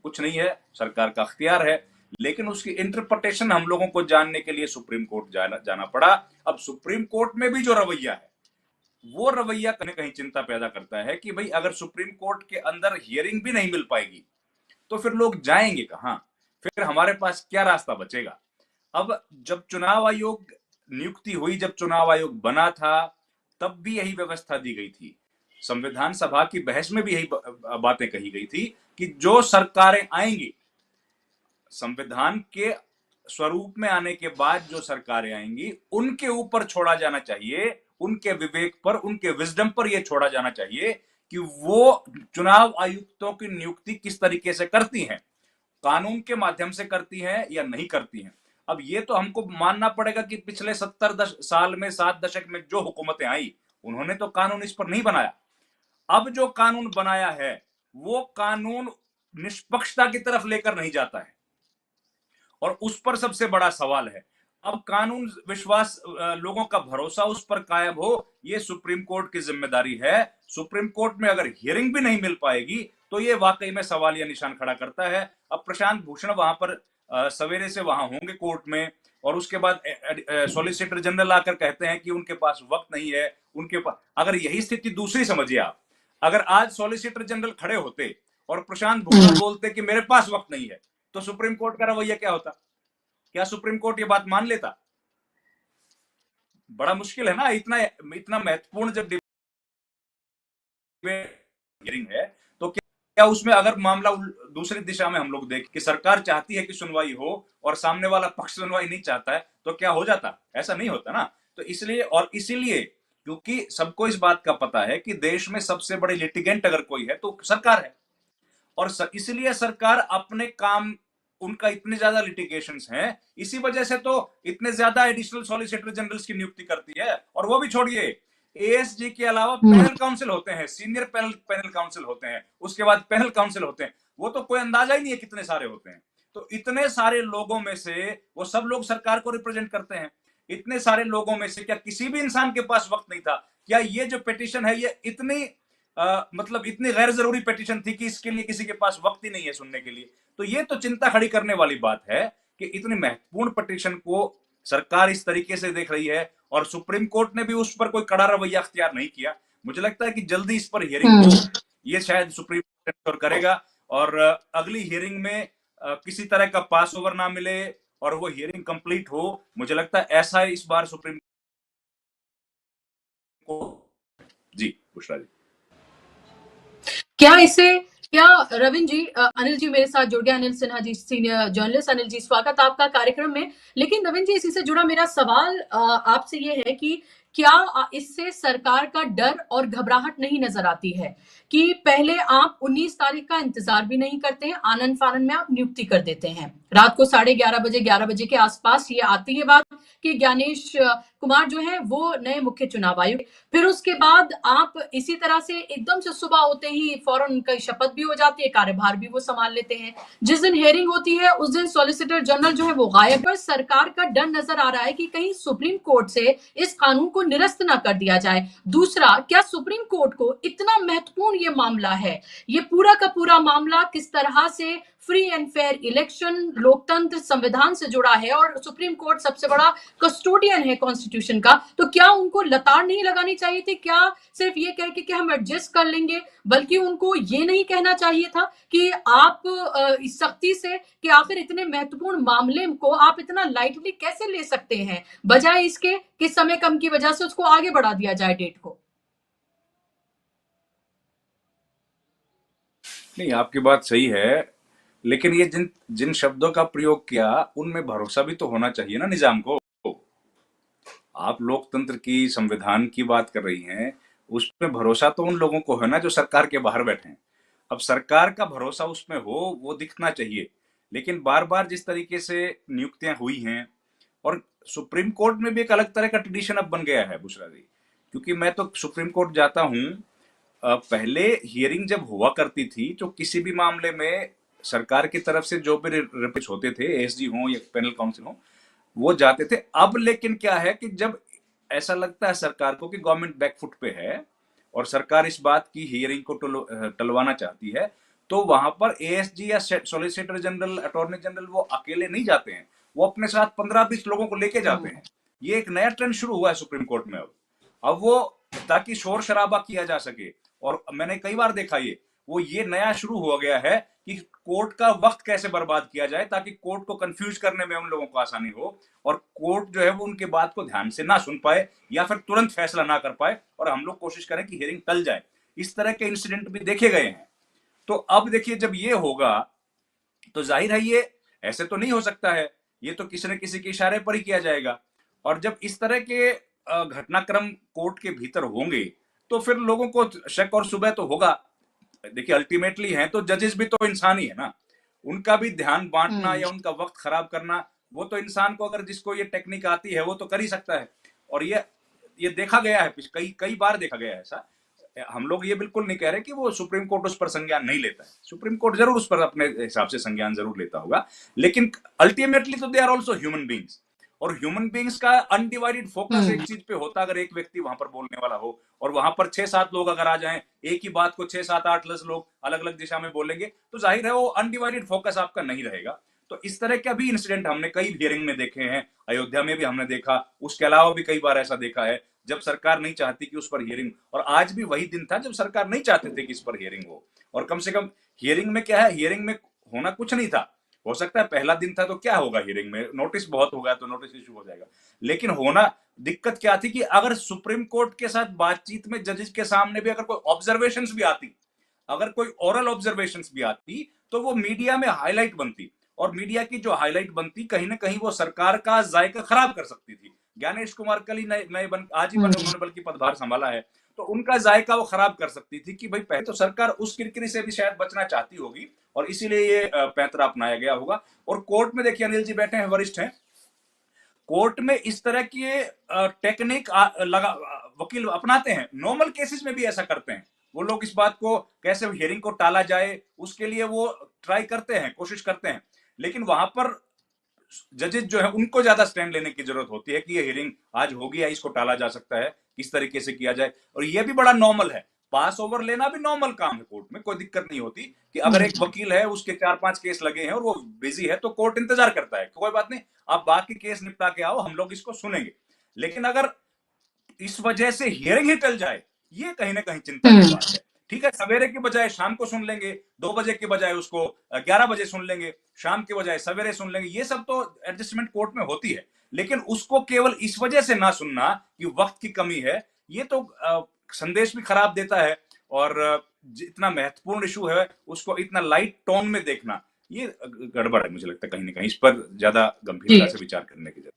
कुछ नहीं है, सरकार का अख्तियार है, लेकिन उसकी इंटरप्रिटेशन हम लोगों को जानने के लिए सुप्रीम कोर्ट जाना पड़ा। अब सुप्रीम कोर्ट में भी जो रवैया है, वो रवैया कहीं कहीं चिंता पैदा करता है कि भाई अगर सुप्रीम कोर्ट के अंदर हियरिंग भी नहीं मिल पाएगी तो फिर लोग जाएंगे कहां, फिर हमारे पास क्या रास्ता बचेगा। अब जब चुनाव आयोग नियुक्ति हुई, जब चुनाव आयोग बना था, तब भी यही व्यवस्था दी गई थी। संविधान सभा की बहस में भी यही बातें कही गई थी कि जो सरकारें आएंगी, संविधान के स्वरूप में आने के बाद जो सरकारें आएंगी, उनके ऊपर छोड़ा जाना चाहिए, उनके विवेक पर, उनके विजडम पर यह छोड़ा जाना चाहिए कि वो चुनाव आयुक्तों की नियुक्ति किस तरीके से करती हैं, कानून के माध्यम से करती हैं या नहीं करती हैं। अब ये तो हमको मानना पड़ेगा कि पिछले 70 साल में, 7 दशक में जो हुकूमतें आई, उन्होंने तो कानून इस पर नहीं बनाया। अब जो कानून बनाया है वो कानून निष्पक्षता की तरफ लेकर नहीं जाता है और उस पर सबसे बड़ा सवाल है। अब कानून विश्वास, लोगों का भरोसा उस पर कायम हो, ये सुप्रीम कोर्ट की जिम्मेदारी है। सुप्रीम कोर्ट में अगर हियरिंग भी नहीं मिल पाएगी तो ये वाकई में सवालिया निशान खड़ा करता है। अब प्रशांत भूषण वहां पर सवेरे से वहां होंगे कोर्ट में, और उसके बाद सॉलिसिटर जनरल आकर कहते हैं कि उनके पास वक्त नहीं है, उनके पास, अगर यही स्थिति दूसरी समझिए आप, अगर आज सॉलिसिटर जनरल खड़े होते और प्रशांत भूषण बोलते कि मेरे पास वक्त नहीं है, तो सुप्रीम कोर्ट का रवैया क्या होता? क्या सुप्रीम कोर्ट ये बात मान लेता? बड़ा मुश्किल है ना। इतना इतना महत्वपूर्ण जब हियरिंग है तो क्या उसमें अगर मामला दूसरी दिशा में हम लोग देखें कि सरकार चाहती है कि सुनवाई हो और सामने वाला पक्ष सुनवाई नहीं चाहता है, तो क्या हो जाता? ऐसा नहीं होता ना। तो इसलिए, और इसीलिए क्योंकि सबको इस बात का पता है कि देश में सबसे बड़े लिटिगेंट अगर कोई है तो सरकार है, और इसलिए सरकार अपने काम, उनका इतने ज्यादा लिटिगेशंस हैं, इसी वजह से तो इतने ज्यादा एडिशनल सॉलिसिटर जनरल्स की नियुक्ति करती है। और वो भी छोड़िए, एएसजी के अलावा पैनल काउंसिल होते हैं, सीनियर पैनल काउंसिल होते हैं, उसके बाद पैनल काउंसिल होते हैं, वो तो कोई अंदाजा ही नहीं है कितने सारे होते हैं। तो इतने सारे लोगों में से वो सब लोग सरकार को रिप्रेजेंट करते हैं। इतने सारे लोगों में से क्या किसी भी इंसान के पास वक्त नहीं था? क्या ये जो पिटीशन है ये इतनी मतलब इतनी गैर जरूरी पिटीशन थी कि इसके लिए किसी के पास वक्त ही नहीं है सुनने के लिए? तो ये तो चिंता खड़ी करने वाली बात है कि इतनी महत्वपूर्ण पिटीशन को सरकार इस तरीके से देख रही है, और सुप्रीम कोर्ट ने भी उस पर कोई कड़ा रवैया अख्तियार नहीं किया। मुझे लगता है कि जल्दी इस पर हियरिंग हो, ये शायद सुप्रीम कोर्ट करेगा, और अगली हियरिंग में किसी तरह का पास ओवर ना मिले और वो हियरिंग कंप्लीट हो। मुझे लगता है ऐसा इस बार सुप्रीम कोर्ट। जी बुशरा जी। क्या रविंद्र जी, अनिल जी मेरे साथ जुड़ गए, अनिल सिन्हा जी, सीनियर जर्नलिस्ट। अनिल जी, स्वागत आपका कार्यक्रम में। लेकिन रविंद्र जी, इसी से जुड़ा मेरा सवाल आपसे ये है कि क्या इससे सरकार का डर और घबराहट नहीं नजर आती है कि पहले आप 19 तारीख का इंतजार भी नहीं करते हैं, आनन फानन में आप नियुक्ति कर देते हैं, रात को 11:30 बजे, 11 बजे के आसपास ये आती है बात कि ज्ञानेश कुमार जो है वो नए मुख्य चुनाव आयुक्त, फिर उसके बाद आप इसी तरह से एकदम से सुबह होते ही फौरन उनका शपथ भी हो जाती है, कार्यभार भी वो संभाल लेते हैं। जिस दिन हेयरिंग होती है उस दिन सॉलिसिटर जनरल जो है वो गायब। पर सरकार का डर नजर आ रहा है कि कहीं सुप्रीम कोर्ट से इस कानून को निरस्त ना कर दिया जाए। दूसरा, क्या सुप्रीम कोर्ट को इतना महत्वपूर्ण ये मामला है, ये पूरा का पूरा मामला किस तरह से फ्री एंड फेयर इलेक्शन, लोकतंत्र, संविधान से जुड़ा है और सुप्रीम कोर्ट सबसे बड़ा कस्टोडियन है कॉन्स्टिट्यूशन का, तो क्या उनको लताड़ नहीं लगानी चाहिए थी? क्या सिर्फ ये कह के कि हम एडजस्ट कर लेंगे, बल्कि उनको ये नहीं कहना चाहिए था कि आप इस सख्ती से, कि आखिर इतने महत्वपूर्ण मामले को आप इतना लाइटली कैसे ले सकते हैं, बजाय इसके कि समय कम की वजह से उसको आगे बढ़ा दिया जाए डेट को? नहीं, आपकी बात सही है, लेकिन ये जिन जिन शब्दों का प्रयोग किया उनमें भरोसा भी तो होना चाहिए ना निजाम को। आप लोकतंत्र की, संविधान की बात कर रही हैं, उसमें भरोसा तो उन लोगों को है ना जो सरकार के बाहर बैठे हैं। अब सरकार का भरोसा उसमें हो, वो दिखना चाहिए। लेकिन बार बार जिस तरीके से नियुक्तियां हुई हैं, और सुप्रीम कोर्ट में भी एक अलग तरह का ट्रेडिशन अब बन गया है बुशरा जी, क्योंकि मैं तो सुप्रीम कोर्ट जाता हूँ। पहले हियरिंग जब हुआ करती थी तो किसी भी मामले में सरकार की तरफ से जो भी रिपोर्ट होते थे, एएसजी हो या पैनल काउंसिल हो, वो जाते थे। अब लेकिन क्या है कि जब ऐसा लगता है सरकार को कि गवर्नमेंट बैकफुट पे है और सरकार इस बात की हियरिंग को टलवाना चाहती है, तो वहां पर एएसजी या सॉलिसिटर जनरल, अटॉर्नी जनरल वो अकेले नहीं जाते हैं, वो अपने साथ 15-20 लोगों को लेके जाते हैं। ये एक नया ट्रेंड शुरू हुआ है सुप्रीम कोर्ट में अब वो, ताकि शोर शराबा किया जा सके। और मैंने कई बार देखा ये नया शुरू हो गया है कि कोर्ट का वक्त कैसे बर्बाद किया जाए ताकि कोर्ट को कंफ्यूज करने में उन लोगों को आसानी हो और कोर्ट जो है वो उनके बात को ध्यान से ना सुन पाए या फिर तुरंत फैसला ना कर पाए और हम लोग कोशिश करें कि हियरिंग टल जाए। इस तरह के इंसिडेंट भी देखे गए हैं। तो अब देखिए, जब ये होगा तो जाहिर है ये ऐसे तो नहीं हो सकता है, ये तो किसी न किसी के इशारे पर ही किया जाएगा। और जब इस तरह के घटनाक्रम कोर्ट के भीतर होंगे तो फिर लोगों को शक और शुबह तो होगा। देखिए, अल्टीमेटली है तो जजेस भी तो इंसान ही है ना, उनका भी ध्यान बांटना या उनका वक्त खराब करना, वो तो इंसान को, अगर जिसको ये टेक्निक आती है वो तो कर ही सकता है। और ये देखा गया है, कई बार देखा गया है ऐसा। हम लोग ये बिल्कुल नहीं कह रहे कि वो सुप्रीम कोर्ट उस पर संज्ञान नहीं लेता है, सुप्रीम कोर्ट जरूर उस पर अपने हिसाब से संज्ञान जरूर लेता होगा, लेकिन अल्टीमेटली तो they are also human beings. और ह्यूमन बींग्स का अनडिवाइडेड फोकस एक चीज पे होता, अगर एक व्यक्ति वहां पर बोलने वाला हो और वहां पर 6-7 लोग अगर आ जाएं, एक ही बात को 6-7-8-10 लोग अलग अलग दिशा में बोलेंगे, तो जाहिर है वो अनडिवाइडेड फोकस आपका नहीं रहेगा। तो इस तरह का भी इंसिडेंट हमने कई हियरिंग में देखे हैं, अयोध्या में भी हमने देखा, उसके अलावा भी कई बार ऐसा देखा है जब सरकार नहीं चाहती कि उस पर हियरिंग। और आज भी वही दिन था जब सरकार नहीं चाहते थे कि इस पर हियरिंग हो। और कम से कम हियरिंग में क्या है, हियरिंग में होना कुछ नहीं था, हो सकता है पहला दिन था तो क्या होगा, हियरिंग में नोटिस बहुत होगा तो नोटिस इशू हो जाएगा। लेकिन होना, दिक्कत क्या थी कि अगर सुप्रीम कोर्ट के साथ बातचीत में जजेस के सामने भी अगर कोई ऑब्जर्वेशंस भी आती, अगर कोई ओरल ऑब्जर्वेशंस भी आती, तो वो मीडिया में हाईलाइट बनती, और मीडिया की जो हाईलाइट बनती कहीं ना कहीं वो सरकार का जायका खराब कर सकती थी। ज्ञानेश कुमार कल ही नए आज ही बने, उन्होंने बल्कि पदभार संभाला है, तो उनका जायका वो खराब कर सकती थी कि भाई पहले तो सरकार उस किरकिरी से भी शायद बचना चाहती होगी और इसीलिए ये पैंतरा अपनाया गया होगा। और कोर्ट में देखिए, अनिल जी बैठे हैं, वरिष्ठ हैं, कोर्ट में इस तरह की टेक्निक वकील अपनाते हैं, नॉर्मल केसेस में भी ऐसा करते हैं। वो लोग इस बात को कैसे हियरिंग को टाला जाए उसके लिए वो ट्राई करते हैं, कोशिश करते हैं। लेकिन वहां पर जजेस जो है उनको ज्यादा स्टैंड लेने की जरूरत होती है कि ये हियरिंग आज होगी या इसको टाला जा सकता है, किस तरीके से किया जाए। और ये भी बड़ा नॉर्मल है, पास ओवर लेना भी नॉर्मल काम है, कोर्ट में कोई दिक्कत नहीं होती कि अगर एक वकील है उसके 4-5 केस लगे हैं और वो बिजी है तो कोर्ट इंतजार करता है, कोई बात नहीं, आप बाकी केस निपटा के आओ, हम लोग इसको सुनेंगे। लेकिन अगर इस वजह से हियरिंग ही टल जाए, ये कहीं ना कहीं चिंता की बात है। ठीक है, सवेरे के बजाय शाम को सुन लेंगे, 2 बजे के बजाय उसको 11 बजे सुन लेंगे, शाम के बजाय सवेरे सुन लेंगे, ये सब तो एडजस्टमेंट कोर्ट में होती है। लेकिन उसको केवल इस वजह से ना सुनना कि वक्त की कमी है, ये तो संदेश भी खराब देता है। और इतना महत्वपूर्ण इशू है उसको इतना लाइट टोन में देखना, ये गड़बड़ है। मुझे लगता है कहीं ना कहीं इस पर ज्यादा गंभीरता से विचार करने की जरूरत।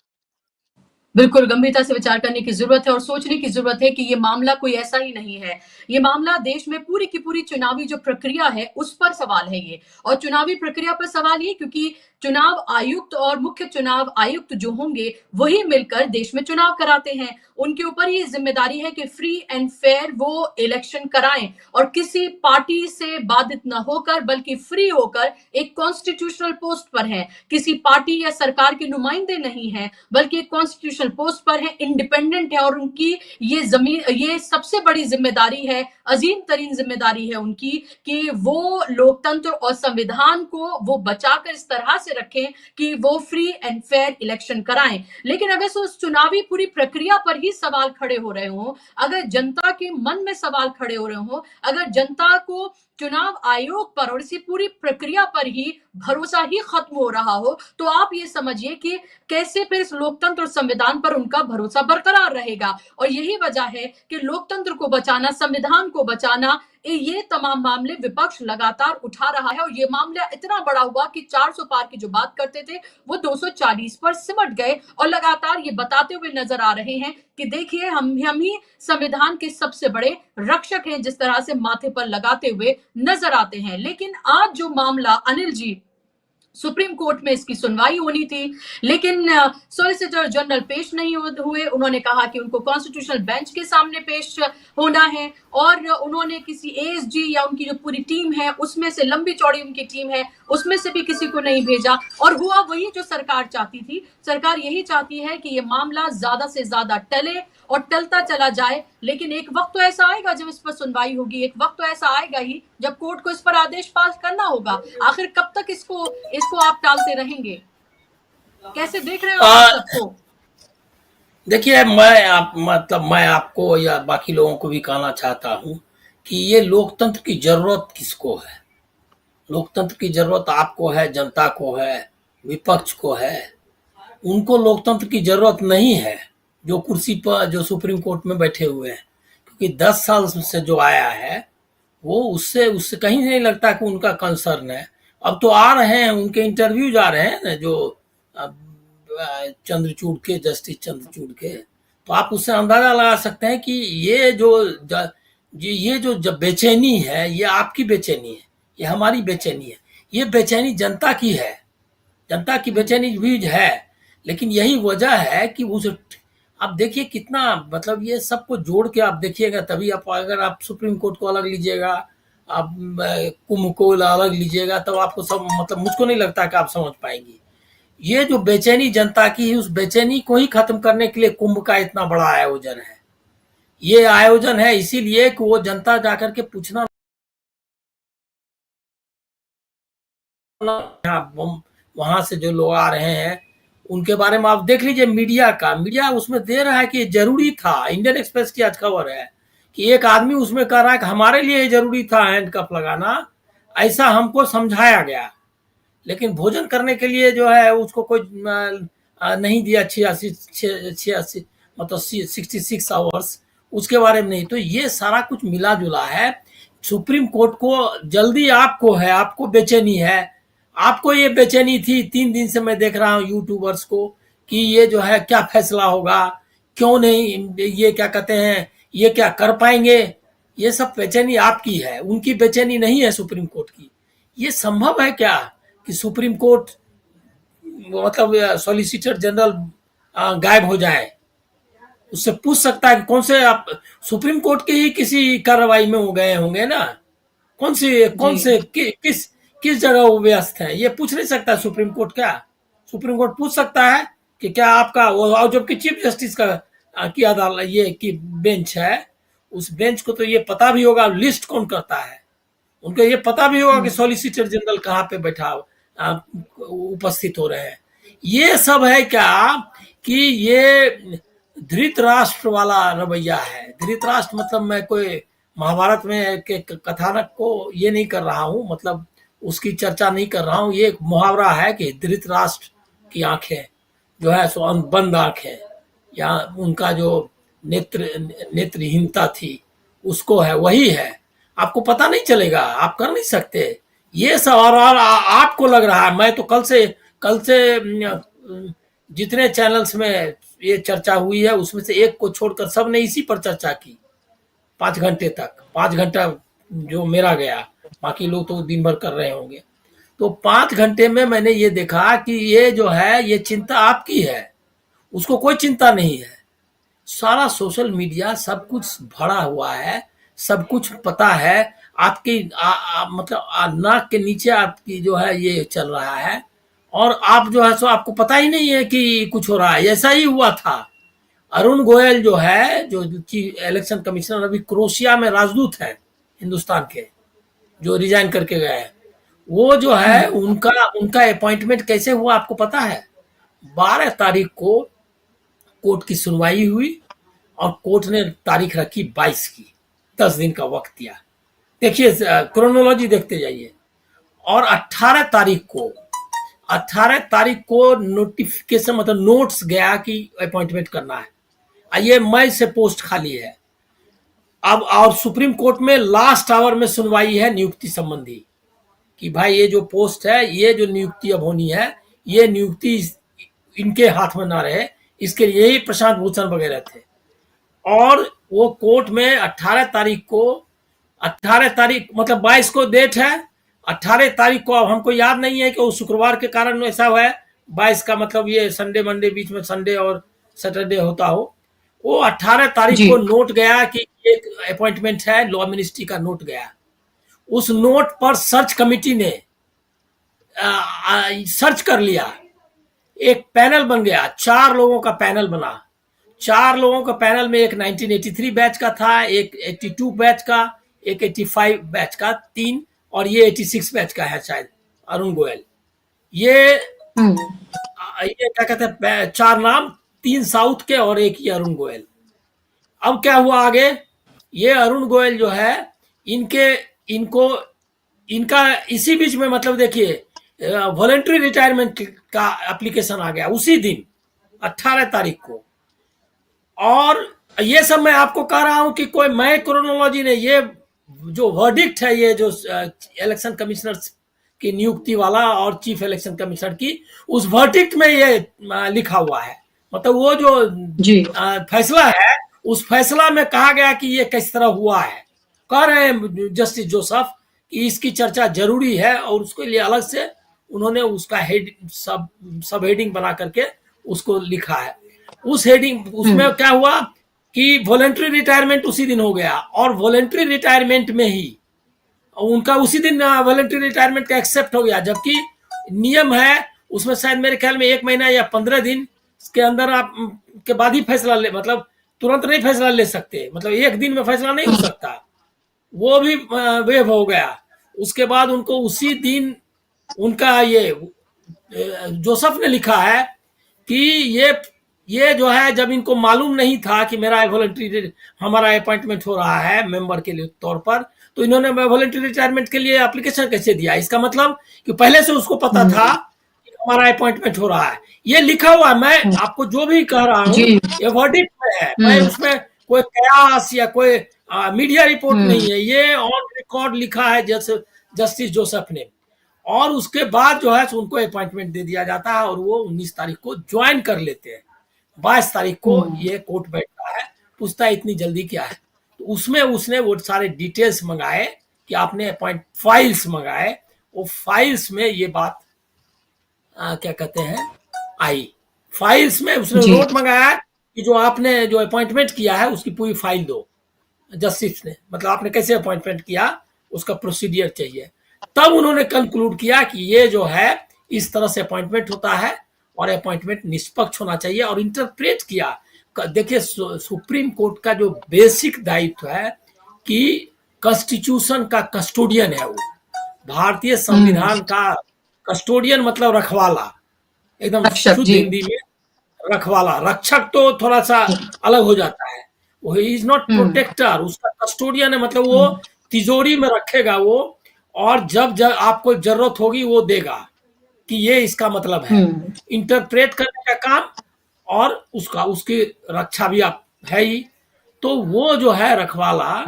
बिल्कुल गंभीरता से विचार करने की जरूरत है और सोचने की जरूरत है कि ये मामला कोई ऐसा ही नहीं है, ये मामला देश में पूरी की पूरी चुनावी जो प्रक्रिया है उस पर सवाल है ये। और चुनावी प्रक्रिया पर सवाल ये क्योंकि चुनाव आयुक्त और मुख्य चुनाव आयुक्त जो होंगे वही मिलकर देश में चुनाव कराते हैं, उनके ऊपर ये जिम्मेदारी है कि फ्री एंड फेयर वो इलेक्शन कराएं और किसी पार्टी से बाधित न होकर बल्कि फ्री होकर एक कॉन्स्टिट्यूशनल पोस्ट पर है, किसी पार्टी या सरकार के नुमाइंदे नहीं है बल्कि एक कॉन्स्टिट्यूशनल पोस्ट पर है, इंडिपेंडेंट है। और उनकी ये सबसे बड़ी जिम्मेदारी है, अजीम तरीन जिम्मेदारी है उनकी कि वो लोकतंत्र और संविधान को वो बचाकर इस तरह से रखें कि वो फ्री एंड फेयर इलेक्शन कराएं। लेकिन अगर उस चुनावी पूरी प्रक्रिया पर ही सवाल खड़े हो रहे हो, अगर जनता के मन में सवाल खड़े हो रहे हो, अगर जनता को चुनाव आयोग पर और इसी पूरी प्रक्रिया पर ही भरोसा ही खत्म हो रहा हो, तो आप ये समझिए कि कैसे फिर इस लोकतंत्र और संविधान पर उनका भरोसा बरकरार रहेगा। और यही वजह है कि लोकतंत्र को बचाना, संविधान को बचाना, ये तमाम मामले विपक्ष लगातार उठा रहा है। और ये मामला इतना बड़ा हुआ कि 400 पार की जो बात करते थे वो 240 पर सिमट गए और लगातार ये बताते हुए नजर आ रहे हैं कि देखिए हम ही संविधान के सबसे बड़े रक्षक हैं, जिस तरह से माथे पर लगाते हुए नजर आते हैं। लेकिन आज जो मामला अनिल जी सुप्रीम कोर्ट में इसकी सुनवाई होनी थी, लेकिन सॉलिसिटर जनरल पेश नहीं हुए। उन्होंने कहा कि उनको कॉन्स्टिट्यूशनल बेंच के सामने पेश होना है, और उन्होंने किसी एएसजी या उनकी जो पूरी टीम है उसमें से, लंबी चौड़ी उनकी टीम है, उसमें से भी किसी को नहीं भेजा। और हुआ वही जो सरकार चाहती थी। सरकार यही चाहती है कि ये मामला ज्यादा से ज्यादा टले और टलता चला जाए, लेकिन एक वक्त तो ऐसा आएगा जब इस पर सुनवाई होगी, एक वक्त तो ऐसा आएगा ही जब कोर्ट को इस पर आदेश पास करना होगा। आखिर कब तक इसको आप टालते रहेंगे? कैसे देख रहे हो आप सबको? देखिए, मैं आपको या बाकी लोगों को भी कहना चाहता हूं कि ये लोकतंत्र की जरूरत किसको है? लोकतंत्र की जरूरत आपको है, जनता को है, विपक्ष को है। उनको लोकतंत्र की जरूरत नहीं है जो कुर्सी पर, जो सुप्रीम कोर्ट में बैठे हुए हैं, क्योंकि 10 साल से जो आया है वो उससे उससे कहीं नहीं लगता कि उनका कंसर्न है। अब तो आ रहे हैं, उनके इंटरव्यूज आ रहे हैं ना, जो चंद्रचूड़ के, जस्टिस चंद्रचूड़ के, तो आप उससे अंदाजा लगा सकते हैं कि ये जो जब बेचैनी है, ये आपकी बेचैनी है, ये हमारी बेचैनी है, ये बेचैनी जनता की है। जनता की बेचैनी भी है, लेकिन यही वजह है कि उस, आप देखिए कितना, मतलब ये सबको जोड़ के आप देखिएगा तभी आप, अगर आप सुप्रीम कोर्ट को अलग लीजिएगा, आप कुंभ को अलग लीजिएगा, तब आपको सब, मतलब मुझको नहीं लगता कि आप समझ पाएंगे। ये जो बेचैनी जनता की है, उस बेचैनी को ही खत्म करने के लिए कुंभ का इतना बड़ा आयोजन है। ये आयोजन है इसीलिए कि वो जनता जाकर के पूछना, वहां से जो लोग आ रहे हैं उनके बारे में आप देख लीजिए। मीडिया उसमें दे रहा है कि जरूरी था। इंडियन एक्सप्रेस की आज खबर है कि एक आदमी उसमें कह रहा है कि हमारे लिए जरूरी था हैंडकफ लगाना, ऐसा हमको समझाया गया, लेकिन भोजन करने के लिए जो है उसको कोई नहीं दिया 86 मतलब 66 आवर्स, उसके बारे में नहीं। तो ये सारा कुछ मिला जुला है। सुप्रीम कोर्ट को जल्दी आपको है, आपको बेचैनी है, आपको ये बेचैनी थी। 3 दिन से मैं देख रहा हूँ यूट्यूबर्स को कि ये जो है क्या फैसला होगा, क्यों नहीं, ये क्या कहते हैं, ये क्या कर पाएंगे। ये सब बेचैनी आपकी है, उनकी बेचैनी नहीं है सुप्रीम कोर्ट की। ये संभव है क्या कि सुप्रीम कोर्ट, मतलब सॉलिसिटर जनरल गायब हो जाए? उससे पूछ सकता है कि कौन से, आप सुप्रीम कोर्ट के ही किसी कार्रवाई में हो गए होंगे ना, कौन से किस जगह वो व्यस्त है, ये पूछ नहीं सकता सुप्रीम कोर्ट। क्या सुप्रीम कोर्ट पूछ सकता है कि क्या आपका वो, और जबकि चीफ जस्टिस की अदालत, ये की बेंच है, उस बेंच को तो ये पता भी होगा लिस्ट कौन करता है, उनको ये पता भी होगा कि सॉलिसिटर जनरल कहाँ पे बैठा उपस्थित हो रहे हैं। ये सब है क्या कि ये धृतराष्ट्र वाला रवैया है। धृतराष्ट्र मतलब मैं कोई महाभारत में के कथानक को ये नहीं कर रहा हूँ, मतलब उसकी चर्चा नहीं कर रहा हूँ। ये एक मुहावरा है कि धृतराष्ट्र की आंखें जो है सो बंद आंखें, या उनका जो नेत्रहीनता थी उसको है, वही है। आपको पता नहीं चलेगा, आप कर नहीं सकते ये सब। और आपको लग रहा है, मैं तो कल से जितने चैनल्स में ये चर्चा हुई है उसमें से एक को छोड़कर सब ने इसी पर चर्चा की 5 घंटे तक। 5 घंटा जो मेरा गया, बाकी लोग तो दिन भर कर रहे होंगे। तो 5 घंटे में मैंने ये देखा कि ये जो है, ये चिंता आपकी है, उसको कोई चिंता नहीं है। सारा सोशल मीडिया सब कुछ भरा हुआ है, सब कुछ पता है आपकी, मतलब नाक के नीचे आपकी जो है ये चल रहा है, और आप जो है सो आपको पता ही नहीं है कि कुछ हो रहा है। ऐसा ही हुआ था। अरुण गोयल जो है, जो इलेक्शन कमिश्नर, अभी क्रोशिया में राजदूत है हिंदुस्तान के, जो रिजाइन करके गए हैं, वो जो है उनका अपॉइंटमेंट कैसे हुआ आपको पता है? 12 तारीख को कोर्ट की सुनवाई हुई और कोर्ट ने तारीख रखी 22 की, 10 दिन का वक्त दिया। देखिए क्रोनोलॉजी देखते जाइए। और 18 तारीख को नोटिफिकेशन, मतलब नोट्स गया कि अपॉइंटमेंट करना है। ये मई से पोस्ट खाली है अब। और सुप्रीम कोर्ट में लास्ट आवर में सुनवाई है नियुक्ति संबंधी, कि भाई ये जो पोस्ट है, ये जो नियुक्ति अब होनी है, ये नियुक्ति इनके हाथ में ना रहे, इसके लिए ही प्रशांत भूषण वगैरह थे। और वो कोर्ट में 18 तारीख मतलब 22 को डेट है, 18 तारीख को, अब हमको याद नहीं है कि वो शुक्रवार के कारण ऐसा हुआ है, 22 का मतलब ये संडे मंडे बीच में संडे और सैटरडे होता हो, वो 18 तारीख जी। को नोट गया कि एक अपॉइंटमेंट है, लॉ मिनिस्ट्री का नोट गया। उस नोट पर सर्च कमेटी ने सर्च कर लिया, एक पैनल बन गया, 4 लोगों का पैनल बना। 4 लोगों का पैनल में एक 1983 बैच का था, एक 82 बैच का, एक 85 बैच का, 3, और ये 86 बैच का है शायद, अरुण गोयल। ये क्या कहते हैं, 4 नाम, 3 साउथ के और एक ये अरुण गोयल। अब क्या हुआ आगे, ये अरुण गोयल जो है, इनका इसी बीच में मतलब देखिए वॉलंटरी रिटायरमेंट का एप्लीकेशन आ गया उसी दिन 18 तारीख को। और ये सब मैं आपको कह रहा हूं कि कोई मैं क्रोनोलॉजी ने, ये जो वर्डिक्ट है, ये जो इलेक्शन कमिश्नर की नियुक्ति वाला और चीफ इलेक्शन कमिश्नर की, उस वर्डिक्ट में ये लिखा हुआ है। मतलब वो जो फैसला है, उस फैसला में कहा गया कि ये किस तरह हुआ है। कह रहे हैं जस्टिस जोसेफ कि इसकी चर्चा जरूरी है, और उसके लिए अलग से उन्होंने उसका हेड सब हेडिंग बना करके उसको लिखा है। उस हेडिंग, उसमें क्या हुआ कि वॉलंटरी रिटायरमेंट उसी दिन हो गया, और वॉलंटरी रिटायरमेंट में ही उनका उसी दिन वॉलंटरी रिटायरमेंट का एक्सेप्ट हो गया। जबकि नियम है उसमें शायद मेरे ख्याल में 1 महीना या 15 दिन के अंदर आप के बाद ही फैसला ले, मतलब तुरंत नहीं फैसला ले सकते, मतलब 1 दिन में फैसला नहीं हो सकता, वो भी वेव हो गया। उसके बाद उनको उसी दिन उनका ये जोसेफ ने लिखा है कि ये जो है, जब इनको मालूम नहीं था कि मेरा वॉलंटरी हमारा अपॉइंटमेंट हो रहा है मेंबर के लिए तौर पर, तो इन्होंने वॉलंटरी रिटायरमेंट के लिए एप्लीकेशन कैसे दिया। इसका मतलब कि पहले से उसको पता था कि हमारा अपॉइंटमेंट हो रहा है। ये लिखा हुआ, मैं आपको जो भी कह रहा हूँ ये वर्डिक्ट में है, मैं उसमें कोई कयास या कोई मीडिया रिपोर्ट नहीं है, ये ऑन रिकॉर्ड लिखा है जस्टिस जोसेफ ने। और उसके बाद जो है उनको अपॉइंटमेंट दे दिया जाता है, और वो 19 तारीख को ज्वाइन कर लेते हैं। 22 तारीख को ये कोर्ट बैठता है, पूछता है इतनी जल्दी क्या है। तो उसमें उसने वो सारे डिटेल्स मंगाए कि आपने अपॉइंट फाइल्स मंगाए, वो फाइल्स में ये बात क्या कहते हैं आई। फाइल्स में उसने नोट मंगाया कि जो आपने जो अपॉइंटमेंट किया है उसकी पूरी फाइल दो जस्टिस ने, मतलब आपने कैसे अपॉइंटमेंट किया उसका प्रोसीडियर चाहिए। तब उन्होंने कंक्लूड किया कि ये जो है इस तरह से अपॉइंटमेंट होता है, और अपॉइंटमेंट निष्पक्ष होना चाहिए, और इंटरप्रेट किया। देखिए सुप्रीम कोर्ट का जो बेसिक दायित्व है कि कॉन्स्टिट्यूशन का कस्टोडियन है, वो भारतीय संविधान का कस्टोडियन, मतलब रखवाला, एकदम शुद्ध हिंदी में रखवाला। रक्षक तो थोड़ा सा अलग हो जाता है, वो इज नॉट प्रोटेक्टर, उसका कस्टोडियन है, मतलब वो तिजोरी में रखेगा वो, और जब आपको जरूरत होगी वो देगा कि ये इसका मतलब है। इंटरप्रेट करने का काम और उसकी रक्षा भी आप है ही। तो वो जो है रखवाला,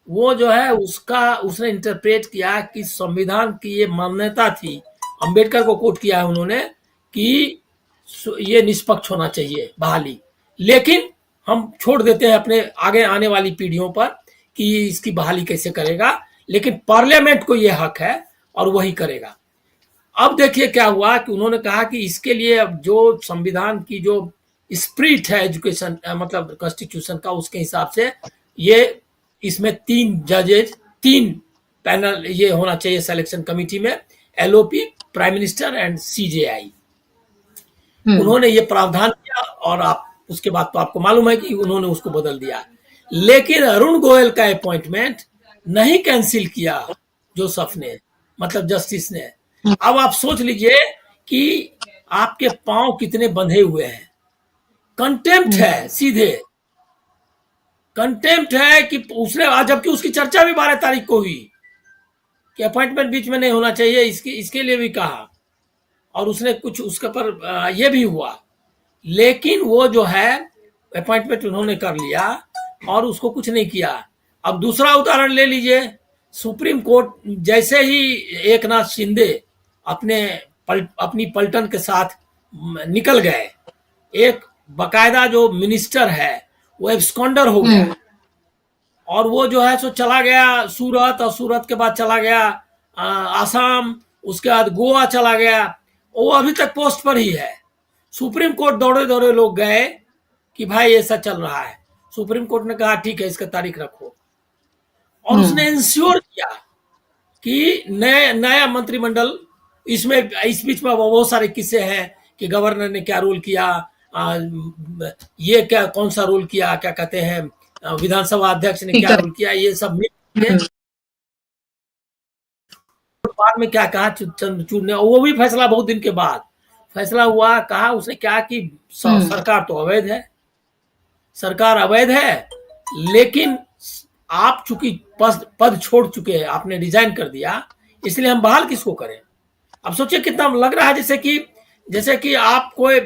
वो जो है उसने इंटरप्रेट किया कि संविधान की ये मान्यता थी, अंबेडकर को कोट किया है उन्होंने कि ये निष्पक्ष होना चाहिए बहाली, लेकिन हम छोड़ देते हैं अपने आगे आने वाली पीढ़ियों पर कि इसकी बहाली कैसे करेगा, लेकिन पार्लियामेंट को ये हक है और वही करेगा। अब देखिए क्या हुआ कि उन्होंने कहा कि इसके लिए अब जो संविधान की जो स्पिरिट है एजुकेशन मतलब कॉन्स्टिट्यूशन का, उसके हिसाब से ये इसमें 3 जजेज 3 पैनल ये होना चाहिए सिलेक्शन कमेटी में, LOP, prime minister and CJI. उन्होंने ये प्रावधान किया, और आप उसके बाद तो आपको मालूम है कि उन्होंने उसको बदल दिया। लेकिन अरुण गोयल का अपॉइंटमेंट नहीं कैंसिल किया जोसेफ ने, मतलब जस्टिस ने। अब आप सोच लीजिए कि आपके पांव कितने बंधे हुए हैं। कंटेम्प्ट है, सीधे कंटेम्प्ट है कि उसने, जबकि उसकी चर्चा भी 12 तारीख को हुई कि अपॉइंटमेंट बीच में नहीं होना चाहिए, इसके लिए भी कहा, और उसने कुछ उसके पर ये भी हुआ। लेकिन वो जो है अपॉइंटमेंट उन्होंने कर लिया और उसको कुछ नहीं किया। अब दूसरा उदाहरण ले लीजिए, सुप्रीम कोर्ट जैसे ही एकनाथ शिंदे अपनी पलटन के साथ निकल गए, एक बकायदा जो मिनिस्टर है वो एब्सकॉन्डर हो गया, और वो जो है सो चला गया सूरत, और सूरत के बाद चला गया आसाम, उसके बाद गोवा चला गया, वो अभी तक पोस्ट पर ही है। सुप्रीम कोर्ट दौड़े दौड़े लोग गए कि भाई ऐसा चल रहा है। सुप्रीम कोर्ट ने कहा ठीक है, इसका तारीख रखो, और उसने इंश्योर किया कि नया मंत्रिमंडल, इसमें इस बीच में बहुत सारे किस्से हैं कि गवर्नर ने क्या रूल किया, ये क्या कौन सा रूल किया, क्या कहते हैं विधानसभा अध्यक्ष ने क्या रूल किया, ये सब बाद में क्या कहा चंद्रचूड़ ने, वो भी फैसला बहुत दिन के बाद फैसला हुआ। कहा उसने क्या कि सरकार तो अवैध है, सरकार अवैध है, लेकिन आप चूंकि पद छोड़ चुके हैं, आपने रिजाइन कर दिया, इसलिए हम बहाल किसको करें। अब सोचिए कितना लग रहा है जैसे कि आप कोई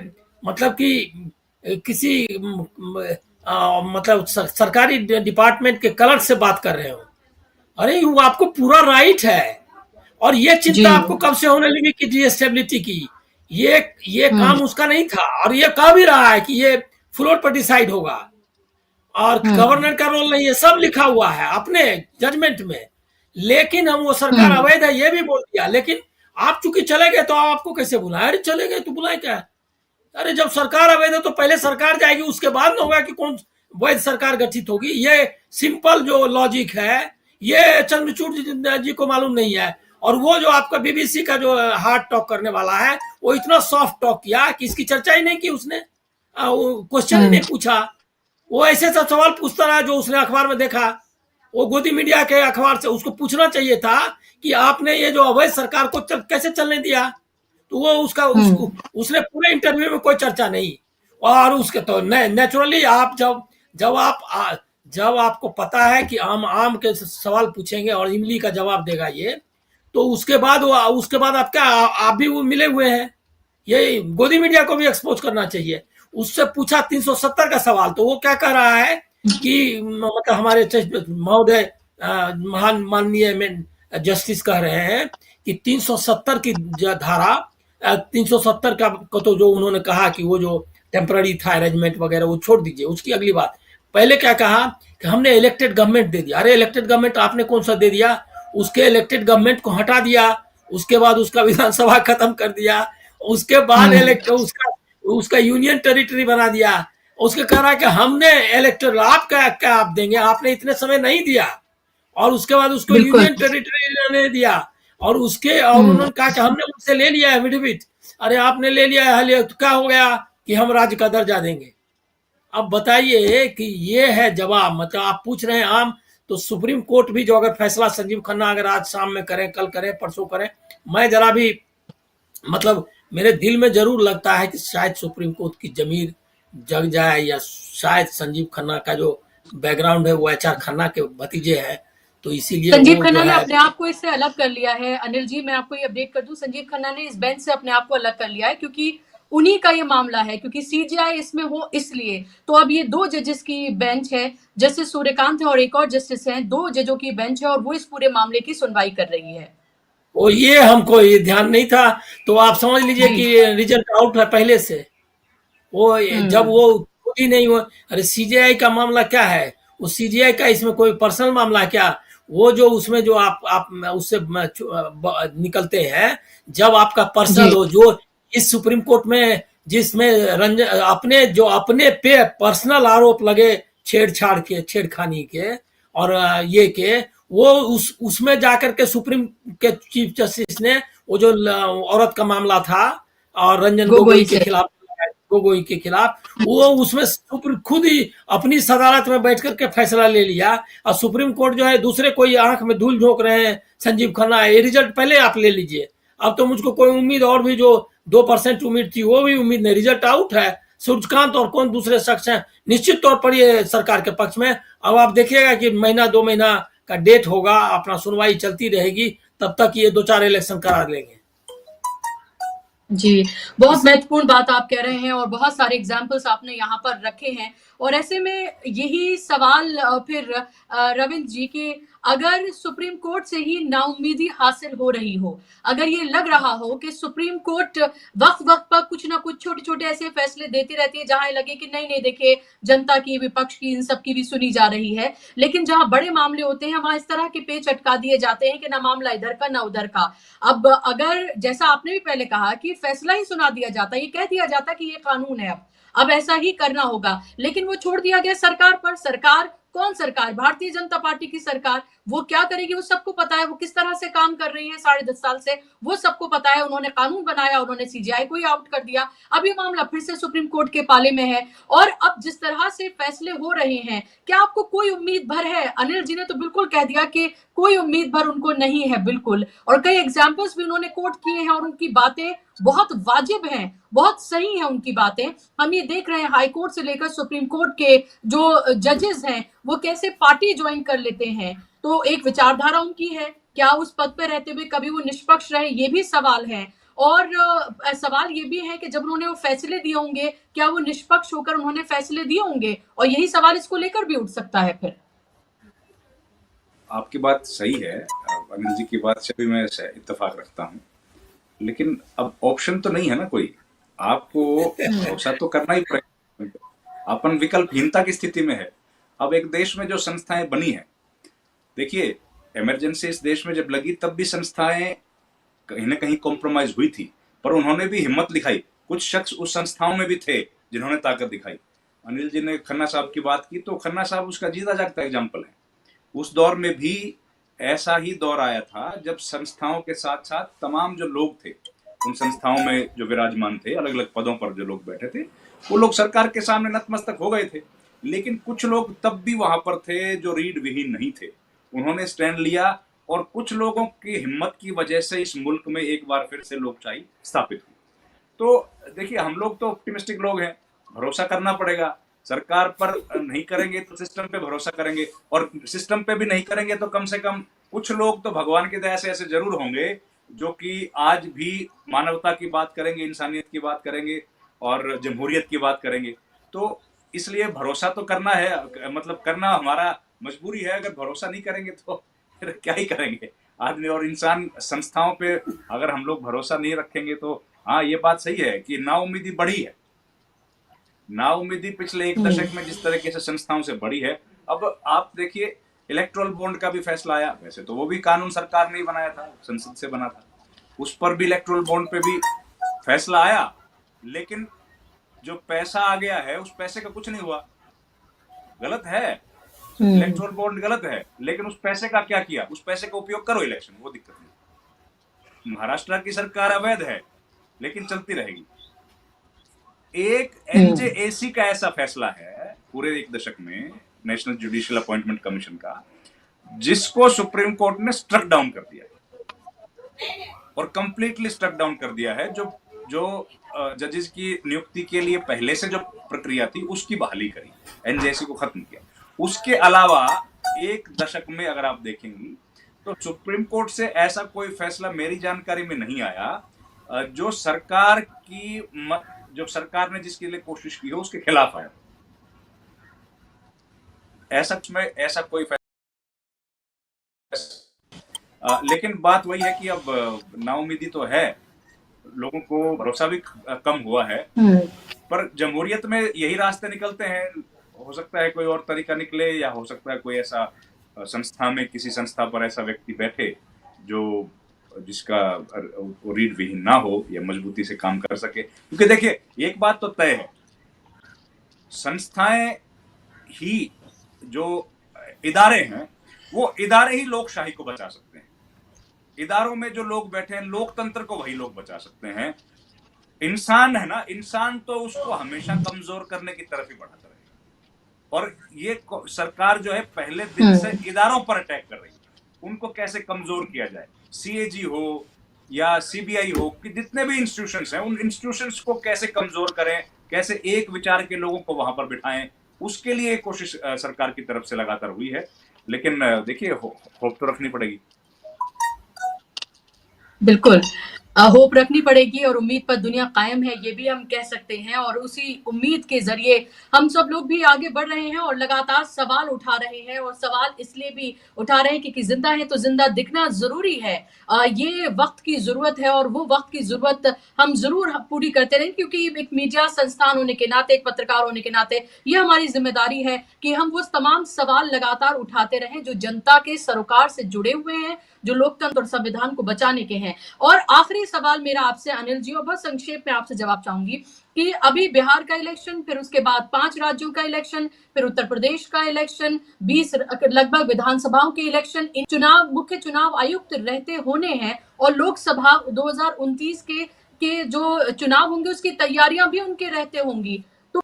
मतलब कि किसी मतलब सरकारी डिपार्टमेंट के क्लर्क से बात कर रहे हो। अरे वो आपको पूरा राइट है, और ये चिंता आपको कब से होने लगी कि डिस्टेबिलिटी की, ये काम उसका नहीं था, और ये कह भी रहा है कि ये फ्लोर पर डिसाइड होगा, और गवर्नर का रोल नहीं है, सब लिखा हुआ है अपने जजमेंट में। लेकिन हम वो सरकार अवैध है ये भी बोल दिया, लेकिन आप चूंकि चले गए तो आपको कैसे बुलाए। अरे चले गए तो बुलाए क्या, अरे जब सरकार अवैध है तो पहले सरकार जाएगी, उसके बाद न होगा कि कौन वैध सरकार गठित होगी। ये सिंपल जो लॉजिक है, ये चंद्रचूड़ जी को मालूम नहीं है। और वो जो आपका बीबीसी का जो हार्ड टॉक करने वाला है, वो इतना सॉफ्ट टॉक किया कि इसकी चर्चा ही नहीं की उसने, क्वेश्चन ही नहीं पूछा। वो ऐसे सब सवाल पूछता रहा जो उसने अखबार में देखा। वो गोदी मीडिया के अखबार से उसको पूछना चाहिए था कि आपने ये जो अवैध सरकार को कैसे चलने दिया, तो वो उसने पूरे इंटरव्यू में कोई चर्चा नहीं। और उसके तो नेचुरली आप जब आपको पता है कि आम के सवाल पूछेंगे और इमली का जवाब देगा ये, तो उसके बाद आप क्या, आप भी वो मिले हुए हैं। ये गोदी मीडिया को भी एक्सपोज करना चाहिए। उससे पूछा 370 का सवाल, तो वो क्या कह रहा है कि मतलब हमारे महोदय महान माननीय जस्टिस कह रहे हैं कि 370 की धारा 370 का तो जो उन्होंने कहा कि वो जो टेम्पररी था अरेंजमेंट वगैरह वो छोड़ दीजिए, उसकी अगली बात। पहले क्या कहा कि हमने इलेक्टेड गवर्नमेंट दे दिया। अरे इलेक्टेड गवर्नमेंट आपने कौन सा दे दिया, उसके इलेक्टेड गवर्नमेंट को हटा दिया, उसके बाद उसका विधानसभा खत्म कर दिया, उसके बाद उसका यूनियन टेरिटरी बना दिया। उसके कह रहा है कि हमने इलेक्टेड, आप क्या आप देंगे, आपने इतने समय नहीं दिया। और उसके बाद उसको यूनियन टेरिटरी ने दिया, और उन्होंने कहा कि हमने उनसे ले लिया है एफिडेविट। अरे आपने ले लिया है तो क्या हो गया कि हम राज्य का दर्जा देंगे। अब बताइए कि ये है जवाब। मतलब आप पूछ रहे हैं आम, तो सुप्रीम कोर्ट भी जो अगर फैसला संजीव खन्ना अगर आज शाम में करें, कल करें, परसों करें, मैं जरा भी मतलब मेरे दिल में जरूर लगता है कि शायद सुप्रीम कोर्ट की जमीर जग जाए, या शायद संजीव खन्ना का जो बैकग्राउंड है वो एचआर खन्ना के भतीजे हैं, तो इसीलिए संजीव खन्ना ने अपने आप को इससे अलग कर लिया है। अनिल जी, मैं आपको ये अपडेट कर दूं, संजीव खन्ना ने इस बेंच से अपने आप को अलग कर लिया है, क्योंकि उन्हीं का ये मामला है, क्योंकि सीजीआई इसमें हो इसलिए। तो अब ये 2 जजेस की बेंच है, जस्टिस सूर्यकांत है और एक और जस्टिस है, 2 जजों की बेंच है, और वो इस पूरे मामले की सुनवाई कर रही है। वो ये हमको ये ध्यान नहीं था, तो आप समझ लीजिए कि रिजल्ट आउट है पहले से। वो जब वो खुद ही नहीं हुआ। अरे सीजीआई का मामला क्या है, वो सीजीआई का इसमें कोई पर्सनल मामला है क्या? वो जो उसमें जो आप उससे निकलते हैं, जब आपका पर्सनल हो, जो इस सुप्रीम कोर्ट में जिसमें अपने पे पर्सनल आरोप लगे छेड़छाड़ के, छेड़खानी के और ये के, वो उसमें जाकर के सुप्रीम के चीफ जस्टिस ने वो जो औरत का मामला था और रंजन गोगोई के खिलाफ वो उसमें खुद ही अपनी सदारत में बैठ करके फैसला ले लिया। और सुप्रीम कोर्ट जो है दूसरे कोई आंख में धूल झोंक रहे हैं संजीव खन्ना, ये रिजल्ट पहले आप ले लीजिए। अब तो मुझको कोई उम्मीद, और भी जो 2% उम्मीद थी वो भी उम्मीद नहीं, रिजल्ट आउट है। सूर्यकांत और कौन दूसरे शख्स हैं निश्चित तौर पर ये सरकार के पक्ष में। अब आप देखिएगा कि महीना 2 महीना का डेट होगा, अपना सुनवाई चलती रहेगी, तब तक ये 2-4 इलेक्शन करा लेंगे। जी, बहुत महत्वपूर्ण बात आप कह रहे हैं और बहुत सारे एग्जाम्पल्स आपने यहाँ पर रखे हैं। और ऐसे में यही सवाल फिर रविंद्र जी की अगर सुप्रीम कोर्ट से ही नाउम्मीदी हासिल हो रही हो, अगर ये लग रहा हो कि सुप्रीम कोर्ट वक्त वक्त पर कुछ ना कुछ छोटे छोटे ऐसे फैसले देती रहती है जहां लगे कि नहीं नहीं देखिए जनता की, विपक्ष की, इन सब की भी सुनी जा रही है, लेकिन जहां बड़े मामले होते हैं वहां इस तरह के पेच अटका दिए जाते हैं कि ना मामला इधर का ना उधर का। अब अगर जैसा आपने भी पहले कहा कि फैसला ही सुना दिया जाता, ये कह दिया जाता कि ये कानून है, अब ऐसा ही करना होगा, लेकिन वो छोड़ दिया गया सरकार पर। सरकार कौन सरकार? भारतीय जनता पार्टी की सरकार। वो क्या करेगी वो सबको पता है, वो किस तरह से काम कर रही है 10.5 साल से वो सबको पता है। उन्होंने कानून बनाया, उन्होंने सीजीआई को ही आउट कर दिया, अब ये मामला फिर से सुप्रीम कोर्ट के पाले में है। और अब जिस तरह से फैसले हो रहे हैं, क्या आपको कोई उम्मीद भर है? अनिल जी ने तो बिल्कुल कह दिया कि कोई उम्मीद भर उनको नहीं है, बिल्कुल। और कई एग्जाम्पल्स भी उन्होंने कोट किए हैं और उनकी बातें बहुत वाजिब हैं, बहुत सही हैं उनकी बातें। हम ये देख रहे हैं हाई कोर्ट से लेकर सुप्रीम कोर्ट के जो जजेस हैं वो कैसे पार्टी ज्वाइन कर लेते हैं। तो एक विचारधारा उनकी है, क्या उस पद पर रहते हुए कभी वो निष्पक्ष रहे, ये भी सवाल है। और सवाल ये भी है कि जब उन्होंने वो फैसले दिए होंगे, क्या वो निष्पक्ष होकर उन्होंने फैसले दिए होंगे? और यही सवाल इसको लेकर भी उठ सकता है फिर। आपकी बात सही है, अनिल जी की बात से भी मैं इत्तेफाक रखता हूँ, लेकिन अब ऑप्शन तो नहीं है ना कोई, आपको भरोसा तो करना ही पड़ेगा। अपन विकल्पहीनता की स्थिति में है। अब एक देश में जो संस्थाएं बनी है, देखिए इमरजेंसी इस देश में जब लगी तब भी संस्थाएं कहीं ना कहीं कॉम्प्रोमाइज हुई थी, पर उन्होंने भी हिम्मत दिखाई। कुछ शख्स उस संस्थाओं में भी थे जिन्होंने ताकत दिखाई। अनिल जी ने खन्ना साहब की बात की, तो खन्ना साहब उसका जीता जागता एग्जाम्पल है। उस दौर में भी ऐसा ही दौर आया था जब संस्थाओं के साथ साथ तमाम जो लोग थे उन संस्थाओं में जो विराजमान थे, अलग अलग पदों पर जो लोग बैठे थे, वो लोग सरकार के सामने नतमस्तक हो गए थे। लेकिन कुछ लोग तब भी वहां पर थे जो रीढ़ विहीन नहीं थे, उन्होंने स्टैंड लिया। और कुछ लोगों की हिम्मत की वजह से इस मुल्क में एक बार फिर से लोकशाही स्थापित हुई। तो देखिए हम लोग तो ऑप्टिमिस्टिक लोग हैं, भरोसा करना पड़ेगा। सरकार पर नहीं करेंगे तो सिस्टम पे भरोसा करेंगे, और सिस्टम पे भी नहीं करेंगे तो कम से कम कुछ लोग तो भगवान की दया से ऐसे जरूर होंगे जो कि आज भी मानवता की बात करेंगे, इंसानियत की बात करेंगे और जमहूरियत की बात करेंगे। तो इसलिए भरोसा तो करना है, मतलब करना हमारा मजबूरी है। अगर भरोसा नहीं करेंगे तो फिर क्या ही करेंगे आदमी और इंसान। संस्थाओं पे अगर हम लोग भरोसा नहीं रखेंगे तो हाँ, ये बात सही है कि नाउम्मीदी बढ़ी है। नाउम्मीदी पिछले एक दशक में जिस तरीके से संस्थाओं से बढ़ी है। अब आप देखिए इलेक्ट्रल बॉन्ड का भी फैसला आया, वैसे तो वो भी कानून सरकार ने ही बनाया था, संसद से बना था, उस पर भी इलेक्ट्रल बॉन्ड पे भी फैसला आया, लेकिन जो पैसा आ गया है उस पैसे का कुछ नहीं हुआ। गलत है, इलेक्ट्रल बॉन्ड गलत है, लेकिन उस पैसे का क्या किया? उस पैसे का उपयोग करो इलेक्शन, वो दिक्कत नहीं। महाराष्ट्र की सरकार अवैध है लेकिन चलती रहेगी। एक एनजेएसी का ऐसा फैसला है पूरे एक दशक में, नेशनल जुडिशियल अपॉइंटमेंट कमीशन का, जिसको सुप्रीम कोर्ट ने स्ट्रक डाउन कर दिया है, और कंप्लीटली स्ट्रक डाउन कर दिया है। जो जजेस की नियुक्ति के लिए पहले से जो प्रक्रिया थी उसकी बहाली करी, एनजेएसी को खत्म किया। उसके अलावा एक दशक में अगर आप देखेंगी तो सुप्रीम कोर्ट से ऐसा कोई फैसला मेरी जानकारी में नहीं आया जो सरकार ने जिसके लिए कोशिश की हो उसके खिलाफ आया। ऐसा कोई फैसला। लेकिन बात वही है कि अब नाउम्मीदी तो है, लोगों को भरोसा भी कम हुआ है, पर जमहूरियत में यही रास्ते निकलते हैं। हो सकता है कोई और तरीका निकले, या हो सकता है कोई ऐसा संस्था में किसी संस्था पर ऐसा व्यक्ति बैठे जिसका रीढ़ विहीन ना हो या मजबूती से काम कर सके। क्योंकि देखिए एक बात तो तय है, संस्थाएं ही, जो इदारे हैं, वो इदारे ही लोकशाही को बचा सकते हैं। इदारों में जो लोग बैठे हैं, लोकतंत्र को वही लोग बचा सकते हैं। इंसान है ना, इंसान तो उसको हमेशा कमजोर करने की तरफ ही बढ़ाता रहेगा। और ये सरकार जो है पहले दिन से इदारों पर अटैक कर रही है, उनको कैसे कमजोर किया जाए। सीएजी हो या सीबीआई हो, कि जितने भी इंस्टीट्यूशंस हैं, उन इंस्टीट्यूशंस को कैसे कमजोर करें, कैसे एक विचार के लोगों को वहां पर बिठाएं, उसके लिए कोशिश सरकार की तरफ से लगातार हुई है। लेकिन देखिए होप तो रखनी पड़ेगी। बिल्कुल। होप रखनी पड़ेगी और उम्मीद पर दुनिया कायम है, ये भी हम कह सकते हैं। और उसी उम्मीद के जरिए हम सब लोग भी आगे बढ़ रहे हैं और लगातार सवाल उठा रहे हैं। और सवाल इसलिए भी उठा रहे हैं क्योंकि जिंदा है तो जिंदा दिखना जरूरी है। ये वक्त की जरूरत है और वो वक्त की जरूरत हम जरूर पूरी करते रहें, क्योंकि एक मीडिया संस्थान होने के नाते, एक पत्रकार होने के नाते ये हमारी जिम्मेदारी है कि हम वो तमाम सवाल लगातार उठाते रहें जो जनता के सरोकार से जुड़े हुए हैं, जो लोकतंत्र और संविधान को बचाने के हैं। और आखिरी सवाल मेरा आपसे अनिल जी, और बहुत संक्षेप में आपसे जवाब चाहूंगी कि अभी बिहार का इलेक्शन, फिर उसके बाद 5 राज्यों का इलेक्शन, फिर उत्तर प्रदेश का इलेक्शन, 20 लगभग विधानसभाओं के इलेक्शन, इन चुनाव मुख्य चुनाव आयुक्त रहते होने हैं और लोकसभा 2029 के जो चुनाव होंगे उसकी तैयारियां भी उनके रहते होंगी। तो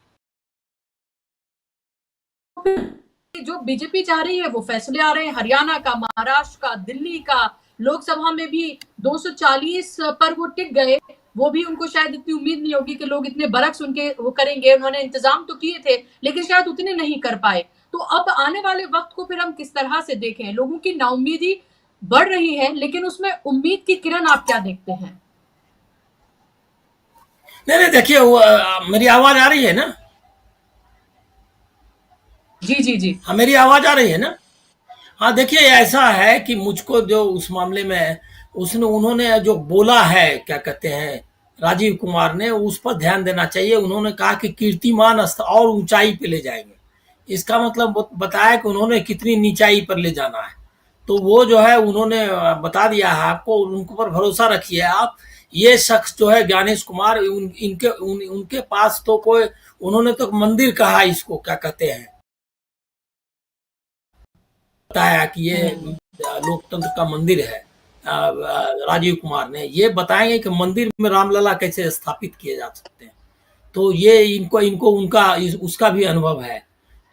जो बीजेपी चाह रही है वो फैसले आ रहे हैं, हरियाणा का, महाराष्ट्र का, दिल्ली का, लोकसभा में भी 240 पर वो टिक गए। वो भी उनको शायद इतनी उम्मीद नहीं होगी कि लोग इतने बरक्स उनके वो करेंगे। उन्होंने इंतजाम तो किए थे लेकिन शायद उतने नहीं कर पाए। तो अब आने वाले वक्त को फिर हम किस तरह से देखें? लोगों की नाउम्मीदी बढ़ रही है लेकिन उसमें उम्मीद की किरण आप क्या देखते हैं? नहीं नहीं, देखिए मेरी आवाज आ रही है ना? जी जी जी। हाँ, मेरी आवाज आ रही है ना? हाँ, देखिए ऐसा है कि मुझको जो उस मामले में उन्होंने जो बोला है, क्या कहते हैं, राजीव कुमार ने, उस पर ध्यान देना चाहिए। उन्होंने कहा कि कीर्तिमान और ऊंचाई पे ले जाएंगे। इसका मतलब बताया कि उन्होंने कितनी नीचाई पर ले जाना है। तो वो जो है उन्होंने बता दिया है आपको, उनको पर भरोसा रखिए आप। ये शख्स जो है ज्ञानेश कुमार, उनके पास तो कोई, उन्होंने तो मंदिर कहा इसको, क्या कहते हैं, बताया कि ये लोकतंत्र का मंदिर है। राजीव कुमार ने ये बताएंगे कि मंदिर में रामलला कैसे स्थापित किए जा सकते हैं। तो ये इनको उनका उसका भी अनुभव है।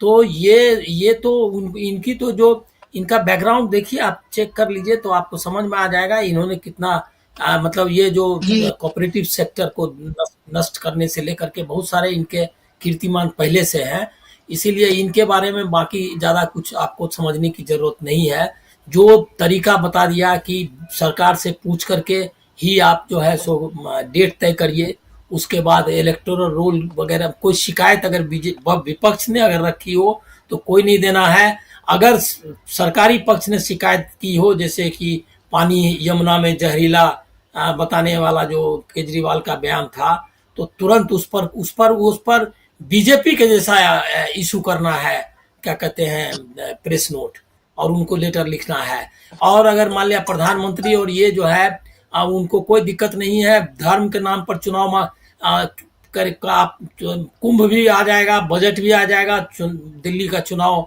तो ये तो इनकी तो जो इनका बैकग्राउंड देखिए, आप चेक कर लीजिए तो आपको समझ में आ जाएगा इन्होंने कितना मतलब ये जो कोऑपरेटिव सेक्टर को नष्ट करने से लेकर के बहुत सारे इनके कीर्तिमान पहले से हैं। इसीलिए इनके बारे में बाकी ज़्यादा कुछ आपको समझने की ज़रूरत नहीं है। जो तरीका बता दिया कि सरकार से पूछ करके ही आप जो है सो डेट तय करिए, उसके बाद इलेक्टोरल रोल वगैरह, कोई शिकायत अगर विपक्ष ने अगर रखी हो तो कोई नहीं देना है। अगर सरकारी पक्ष ने शिकायत की हो, जैसे कि पानी यमुना में जहरीला बताने वाला जो केजरीवाल का बयान था, तो तुरंत उस पर बीजेपी के जैसा इशू करना है, क्या कहते हैं, प्रेस नोट, और उनको लेटर लिखना है। और अगर मान लिया प्रधानमंत्री और ये जो है उनको कोई दिक्कत नहीं है, धर्म के नाम पर चुनाव कुंभ भी आ जाएगा, बजट भी आ जाएगा दिल्ली का चुनाव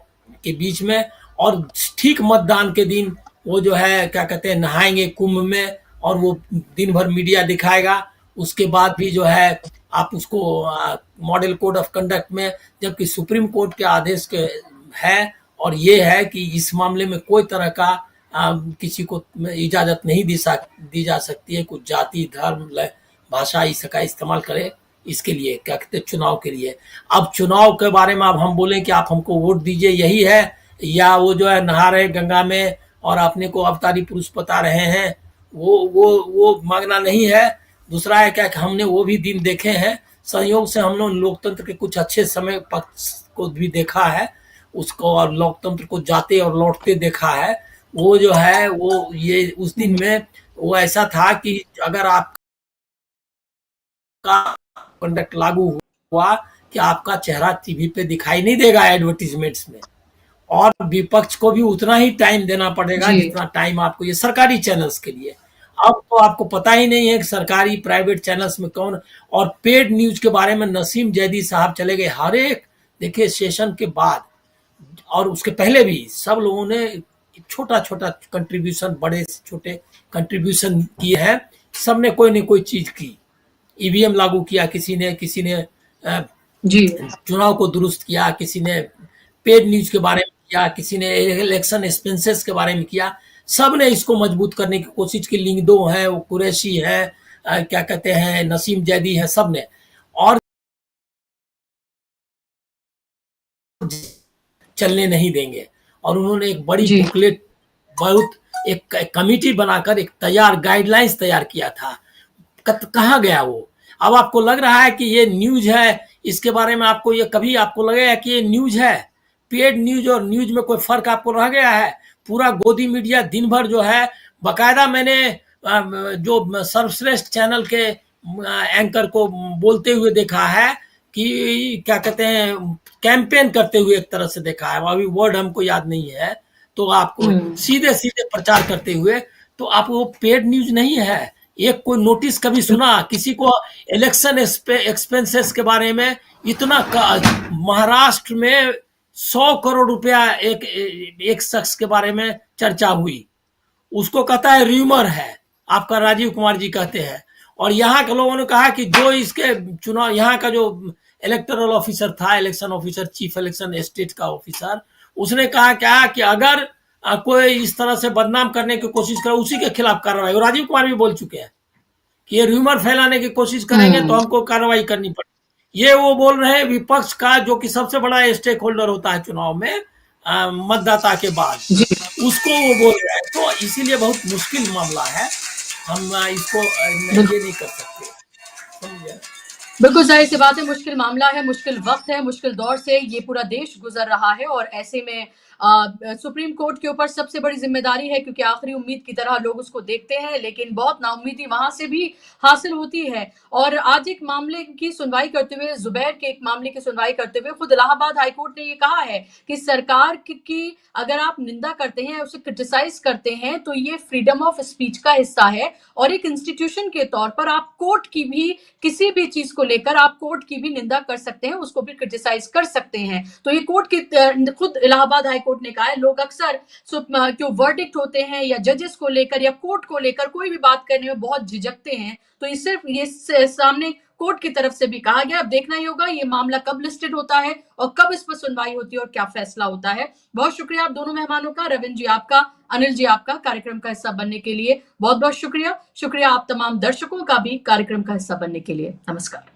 के बीच में, और ठीक मतदान के दिन वो जो है क्या कहते हैं नहाएंगे कुंभ में, और वो दिन भर मीडिया दिखाएगा। उसके बाद भी जो है आप उसको मॉडल कोड ऑफ कंडक्ट में, जबकि सुप्रीम कोर्ट के आदेश के है, और ये है कि इस मामले में कोई तरह का किसी को इजाजत नहीं दी जा सकती है कुछ जाति, धर्म, भाषा इसका इस्तेमाल करे इसके लिए, क्या कहते हैं, चुनाव के लिए। अब चुनाव के बारे में अब हम बोलें कि आप हमको वोट दीजिए, यही है, या वो जो है नहा रहे गंगा में और अपने को अवतारी पुरुष बता रहे हैं, वो मांगना नहीं है। दूसरा है क्या कि हमने वो भी दिन देखे हैं, संयोग से हम लोग लोकतंत्र के कुछ अच्छे समय पक्ष को भी देखा है, उसको और लोकतंत्र को जाते और लौटते देखा है। वो जो है वो ये उस दिन में वो ऐसा था कि अगर आपका कंडक्ट लागू हुआ कि आपका चेहरा टीवी पे दिखाई नहीं देगा एडवर्टीजमेंट्स में, और विपक्ष को भी उतना ही टाइम देना पड़ेगा जितना टाइम आपको ये सरकारी चैनल्स के लिए। अब तो आपको पता ही नहीं है कि सरकारी प्राइवेट चैनल्स में कौन, और पेड न्यूज के बारे में नसीम जैदी साहब चले गए हर एक, देखिए सेशन के बाद और उसके पहले भी सब लोगों ने छोटा छोटा कंट्रीब्यूशन, बड़े से छोटे कंट्रीब्यूशन किए हैं, सबने कोई न कोई चीज की। ईवीएम लागू किया किसी ने चुनाव को दुरुस्त किया, किसी ने पेड न्यूज के बारे में किया, किसी ने इलेक्शन एक्सपेंसेस के बारे में किया। सब ने इसको मजबूत करने की कोशिश की। लिंगदो है, वो कुरैशी है, क्या कहते हैं, नसीम जैदी है, सब ने, और चलने नहीं देंगे। और उन्होंने एक बड़ी बुकलेट, बहुत एक कमिटी बनाकर एक गाइडलाइंस तैयार किया था। कहाँ गया वो? अब आपको लग रहा है कि ये न्यूज है, इसके बारे में आपको ये कभी आपको लगेगा कि ये न्यूज है? पेड न्यूज और न्यूज में कोई फर्क आपको रह गया है? पूरा गोदी मीडिया दिन भर जो है, बकायदा मैंने जो सर्वश्रेष्ठ चैनल के एंकर को बोलते हुए देखा है कि क्या कहते हैं, कैंपेन करते हुए एक तरह से देखा है, अभी वर्ड हमको याद नहीं है, तो आपको सीधे सीधे प्रचार करते हुए, तो आप वो पेड न्यूज नहीं है। एक कोई नोटिस कभी सुना किसी को इलेक्शन एक्सपेंसेस के बारे में? इतना महाराष्ट्र में 100 करोड़ रुपया एक शख्स के बारे में चर्चा हुई, उसको कहता है र्यूमर है, आपका राजीव कुमार जी कहते हैं। और यहाँ के लोगों ने कहा कि जो इसके चुनाव, यहाँ का जो इलेक्टोरल ऑफिसर था, election officer, chief election state का ऑफिसर, उसने कहा क्या कि अगर कोई इस तरह से बदनाम करने की कोशिश करे, उसी के खिलाफ कार्रवाई। और राजीव कुमार भी बोल चुके हैं कि ये र्यूमर फैलाने की कोशिश करेंगे तो हमको कार्रवाई करनी पड़ेगी। ये वो बोल रहे हैं विपक्ष का, जो कि सबसे बड़ा स्टेक होल्डर होता है चुनाव में मतदाता के बाद, उसको वो बोल रहे हैं। तो इसीलिए बहुत मुश्किल मामला है, हम इसको ये नहीं कर सकते, समझे? बिल्कुल जाहिर सी बात है, मुश्किल मामला है, मुश्किल वक्त है, मुश्किल दौर से ये पूरा देश गुजर रहा है। और ऐसे में सुप्रीम कोर्ट के ऊपर सबसे बड़ी जिम्मेदारी है, क्योंकि आखिरी उम्मीद की तरह लोग उसको देखते हैं, लेकिन बहुत नाउम्मीदी वहां से भी हासिल होती है। और आज एक मामले की सुनवाई करते हुए, जुबैर के एक मामले की सुनवाई करते हुए, खुद इलाहाबाद हाईकोर्ट ने ये कहा है कि सरकार की अगर आप निंदा करते हैं, उसे क्रिटिसाइज करते हैं, तो ये फ्रीडम ऑफ स्पीच का हिस्सा है। और एक इंस्टीट्यूशन के तौर पर आप कोर्ट की भी, किसी भी चीज को लेकर आप कोर्ट की भी निंदा कर सकते हैं, उसको भी क्रिटिसाइज कर सकते हैं। तो ये कोर्ट की खुद इलाहाबाद हाईकोर्ट ने कहा है। लोग अक्सर जो वर्डिक्ट होते हैं या जजेस को लेकर या कोर्ट को लेकर कोई भी बात करने में बहुत झिझकते हैं, तो ये सिर्फ ये सामने कोर्ट की तरफ से भी कहा गया। अब देखना ही होगा ये मामला कब लिस्टेड होता है और कब इस पर सुनवाई होती है और क्या फैसला होता है। बहुत शुक्रिया आप दोनों मेहमानों का, रविंद्र जी आपका, अनिल जी आपका, कार्यक्रम का हिस्सा बनने के लिए बहुत बहुत शुक्रिया। शुक्रिया आप तमाम दर्शकों का भी कार्यक्रम का हिस्सा बनने के लिए। नमस्कार।